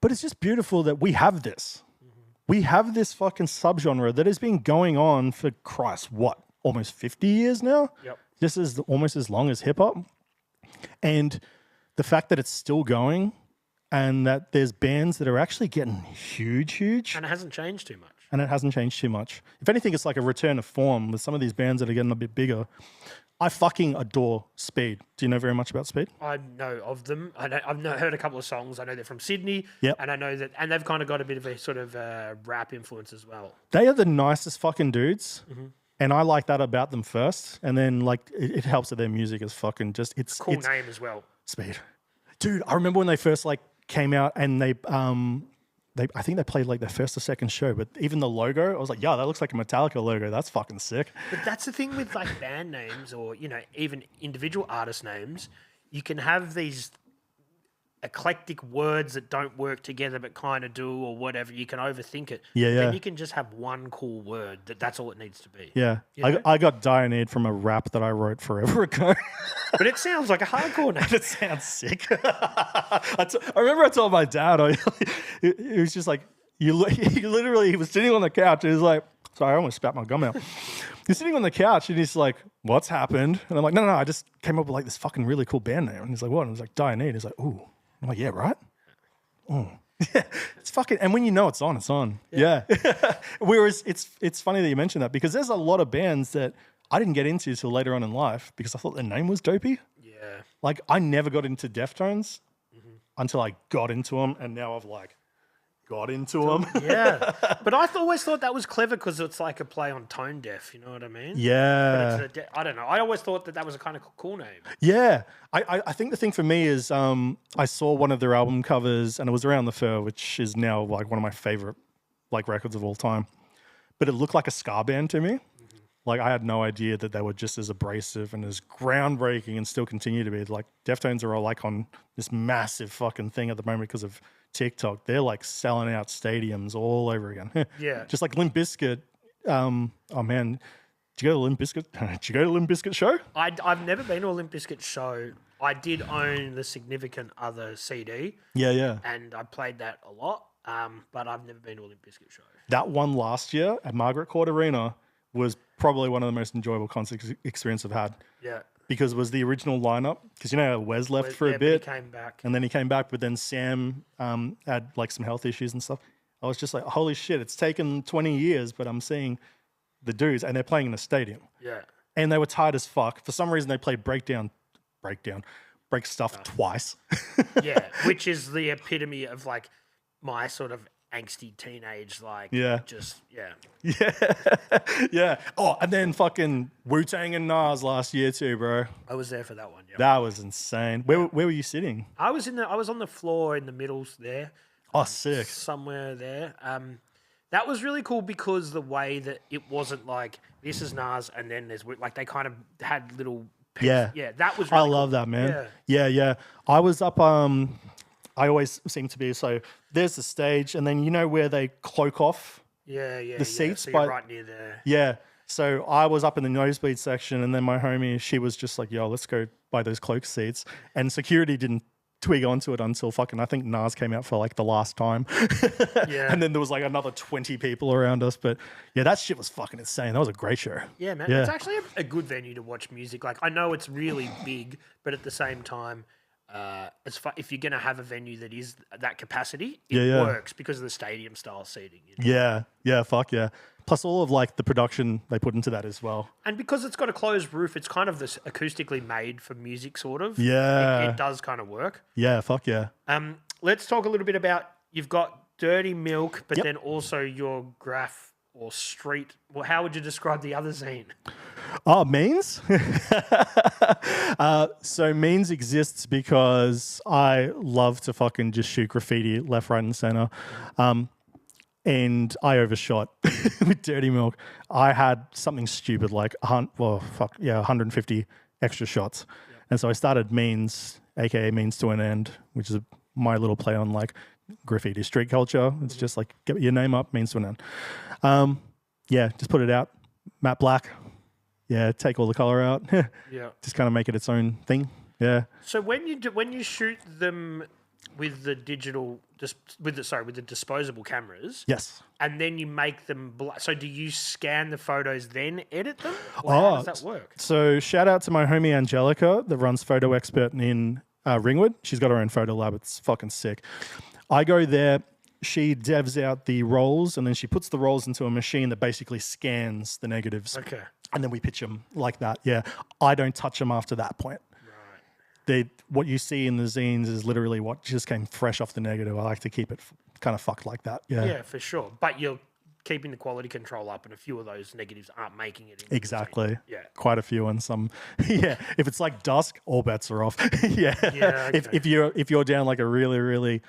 But it's just beautiful that we have this. Mm-hmm. We have this fucking subgenre that has been going on for, Christ, what? Almost 50 years now? Yep. This is almost as long as hip-hop. And the fact that it's still going and that there's bands that are actually getting huge. And it hasn't changed too much. If anything, it's like a return of form with some of these bands that are getting a bit bigger. I fucking adore Speed. Do you know very much about Speed? I know of them. I've heard a couple of songs. I know they're from Sydney. Yep. And I know that, and they've kind of got a bit of a sort of rap influence as well. They are the nicest fucking dudes. And I like that about them first. And then like it helps that their music is fucking just, it's Cool name as well. Speed. Dude, I remember when they first like came out and they I think they played like their first or second show, but even the logo, I was like, yeah, that looks like a Metallica logo. That's fucking sick. But that's the thing with like band names or, you know, even individual artist names. You can have these eclectic words that don't work together but kind of do or whatever. You can overthink it. Yeah, yeah. Then you can just have one cool word that's all it needs to be. Yeah. You know? I got Dianade from a rap that I wrote forever ago. But it sounds like a hardcore name. It sounds sick. I remember I told my dad, he was just like, he was sitting on the couch and he's like, sorry, I almost spat my gum out. He's sitting on the couch and he's like, what's happened? And I'm like, no, I just came up with like this fucking really cool band name. And he's like, what? And I was like, Dianade. He's like, ooh. I'm like, yeah, right? Oh. Yeah, it's fucking, and when you know it's on, it's on. Yeah. Whereas it's funny that you mentioned that because there's a lot of bands that I didn't get into till later on in life because I thought the name was dopey. Yeah. Like I never got into Deftones until I got into them, and now I've like got into them. Yeah. But I always thought that was clever because it's like a play on tone deaf, you know what I mean? Yeah. But I don't know. I always thought that was a kind of cool name. Yeah. I think the thing for me is I saw one of their album covers and it was Around the Fur, which is now like one of my favorite like records of all time. But it looked like a ska band to me. Like I had no idea that they were just as abrasive and as groundbreaking and still continue to be. Like Deftones are all like on this massive fucking thing at the moment because of TikTok. They're like selling out stadiums all over again. Yeah. Just like Limp Bizkit. Oh man, did you go to Limp Bizkit? Did you go to Limp Bizkit show? I've never been to a Limp Bizkit show. I did own the Significant Other CD. Yeah. And I played that a lot. But I've never been to a Limp Bizkit show. That one last year at Margaret Court Arena was probably one of the most enjoyable concert experience I've had. Yeah. Because it was the original lineup. Because you know Wes left for a bit. He came back. And then he came back, but then Sam had like some health issues and stuff. I was just like, holy shit, it's taken 20 years, but I'm seeing the dudes and they're playing in a stadium. Yeah. And they were tired as fuck. For some reason, they played Break Stuff twice. Yeah, which is the epitome of like my sort of angsty teenage, like, Yeah. Oh, and then fucking Wu-Tang and Nas last year too, bro. I was there for that one. Yeah. That was insane. Where were you sitting? I was on the floor in the middles there. Oh, sick. Somewhere there. That was really cool because the way that it wasn't like this is Nas and then there's like they kind of had little pieces. Yeah, that was really I love cool. that, man. Yeah. I was up I always seem to be so there's the stage and then you know where they cloak off the seats so you're right near there. Yeah. So I was up in the nosebleed section and then my homie, she was just like, yo, let's go buy those cloak seats. And security didn't twig onto it until fucking, I think Nas came out for like the last time. Yeah. And then there was like another 20 people around us. But yeah, that shit was fucking insane. That was a great show. Yeah, man. Yeah. It's actually a good venue to watch music. Like, I know it's really big, but at the same time, if you're going to have a venue that is that capacity, it works because of the stadium style seating. You know? Yeah, fuck yeah. Plus all of like the production they put into that as well. And because it's got a closed roof, it's kind of this acoustically made for music sort of. Yeah. It does kind of work. Yeah, fuck yeah. Let's talk a little bit about, you've got Dirty Milk, but Yep. then also your graph or street. Well, how would you describe the other zine? Oh, Means? So Means exists because I love to fucking just shoot graffiti left, right, and center. And I overshot with Dirty Milk. I had something stupid like 150 extra shots. Yep. And so I started Means, aka Means to an End, which is my little play on like graffiti street culture. It's just like get your name up, Means to an End. Just put it out. Matte black. Yeah, take all the color out. Yeah. Just kind of make it its own thing. Yeah. So when you shoot them with the with the disposable cameras, Yes. and then you make them so do you scan the photos then edit them? Or how does that work? So shout out to my homie Angelica that runs Photo Expert in Ringwood. She's got her own photo lab. It's fucking sick. I go there. She devs out the rolls and then she puts the rolls into a machine that basically scans the negatives. Okay. and then we pitch them like that. Yeah, I don't touch them after that point. What you see in the zines is literally what just came fresh off the negative. I like to keep it kind of fucked like that. Yeah, yeah, for sure. But you're keeping the quality control up, and a few of those negatives aren't making it. Exactly. Yeah, quite a few, and some. Yeah, if it's like dusk, all bets are off. Yeah. Yeah. Okay. If you're down like a really really,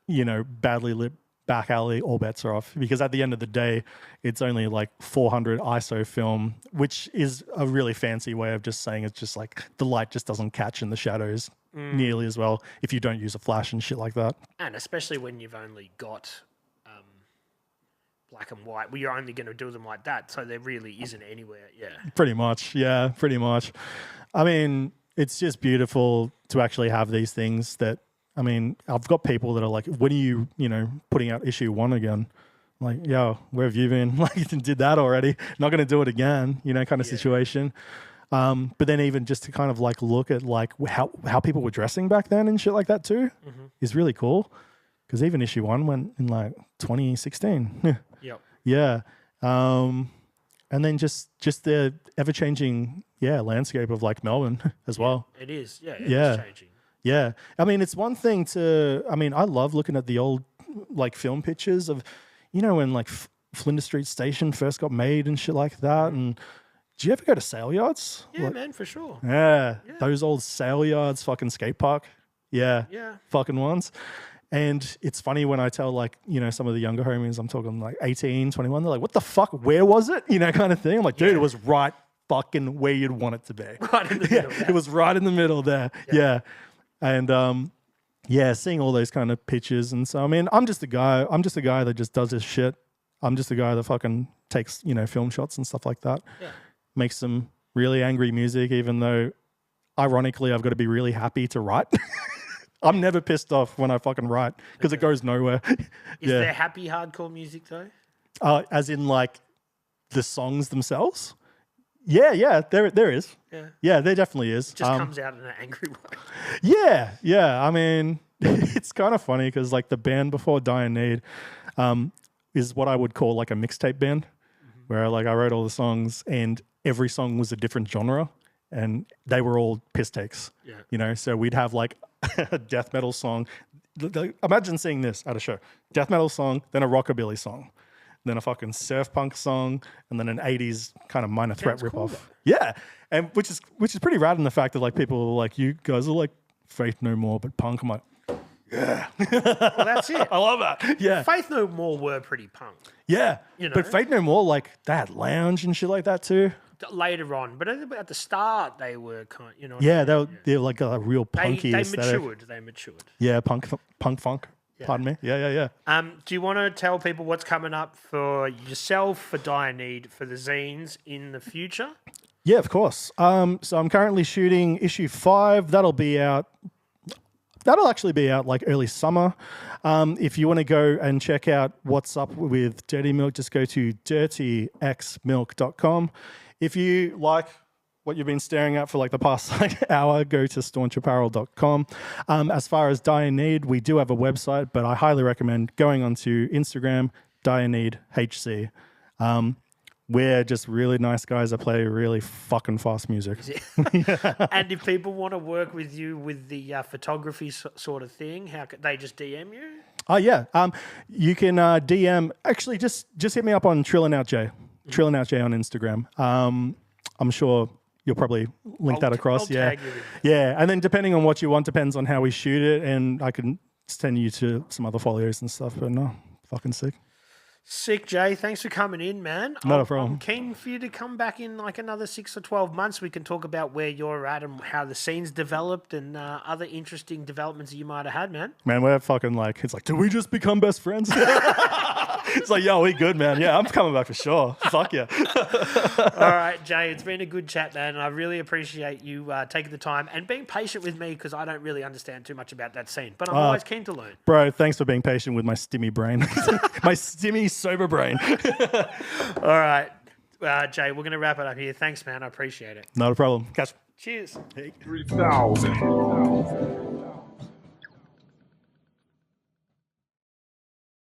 badly lit back alley, all bets are off, because at the end of the day, it's only like 400 ISO film, which is a really fancy way of just saying it's just like the light just doesn't catch in the shadows nearly as well if you don't use a flash and shit like that. And especially when you've only got black and white, well, you're only going to do them like that, so there really isn't anywhere. Yeah, pretty much. Yeah, pretty much. I mean, it's just beautiful to actually have these things that. I mean, I've got people that are like, when are you, putting out issue 1 again? I'm like, yo, where have you been? Like, you did that already. Not going to do it again, kind of situation. But then even just to kind of like look at like how people were dressing back then and shit like that too is really cool. Because even issue 1 went in like 2016. Yep. Yeah. And then just the ever-changing, landscape of like Melbourne as well. It is. Yeah, it is changing. Yeah. I mean, it's one thing I love looking at the old like film pictures of, when like Flinders Street Station first got made and shit like that. And do you ever go to sale yards? Yeah, man, for sure. Yeah. Those old sale yards, fucking skate park. Yeah. Yeah. Fucking ones. And it's funny when I tell like, some of the younger homies, I'm talking like 18, 21, they're like, what the fuck? Where was it? Kind of thing. I'm like, dude, it was right fucking where you'd want it to be. Right in the middle. It was right in the middle there. Yeah. And seeing all those kind of pictures, and so I mean, I'm just a guy that just does his shit. I'm just a guy that fucking takes film shots and stuff like that. Yeah. Makes some really angry music, even though, ironically, I've got to be really happy to write. I'm never pissed off when I fucking write because it goes nowhere. Is there happy hardcore music though? As in like the songs themselves. Yeah, there is. Yeah, there definitely is. It just comes out in an angry way. Yeah. I mean, it's kind of funny because like the band before Die in Need is what I would call like a mixtape band, where like I wrote all the songs and every song was a different genre and they were all piss takes. Yeah. So we'd have like a death metal song. Imagine seeing this at a show. Death metal song, then a rockabilly song. Then a fucking surf punk song, and then an 80s kind of Minor Threat ripoff. Cool, yeah, and which is pretty rad in the fact that like people are like, you guys are like Faith No More, but punk. I'm like, yeah. Well, that's it. I love that. Yeah. Faith No More were pretty punk. Yeah. But Faith No More, like they had lounge and shit like that too. Later on, but at the start they were kind, Yeah, they're like a real punky aesthetic. They matured. Yeah, punk funk. Yeah. Pardon me. Yeah. Do you want to tell people what's coming up for yourself, for Die in Need, for the zines in the future? Yeah, of course. So I'm currently shooting issue 5. That'll actually be out like early summer. If you want to go and check out what's up with Dirty Milk, just go to dirtyxmilk.com. If you like what you've been staring at for like the past hour, go to staunchapparel.com. As far as Die in Need, we do have a website, but I highly recommend going onto Instagram, Die in Need HC. We're just really nice guys that play really fucking fast music. And if people want to work with you with the photography sort of thing, how could they just DM you? Oh yeah, you can DM. Actually, just hit me up on Trillin' Out J. Trillin' Out J on Instagram. I'm sure you'll probably link that across. Yeah. And then depending on what you want, depends on how we shoot it, and I can send you to some other folios and stuff. But no, fucking sick. Sick, Jay. Thanks for coming in, man. Not a problem. I'm keen for you to come back in like another 6 or 12 months. We can talk about where you're at and how the scene's developed and other interesting developments that you might have had, man. Man, we're fucking like, it's like, did we just become best friends? It's like, yo, we good, man. Yeah, I'm coming back for sure. Fuck yeah. All right, Jay, it's been a good chat, man. And I really appreciate you taking the time and being patient with me because I don't really understand too much about that scene. But I'm always keen to learn. Bro, thanks for being patient with my stimmy brain. My stimmy sober brain. All right, Jay, we're going to wrap it up here. Thanks, man. I appreciate it. Not a problem. Catch. Cheers. 3,000.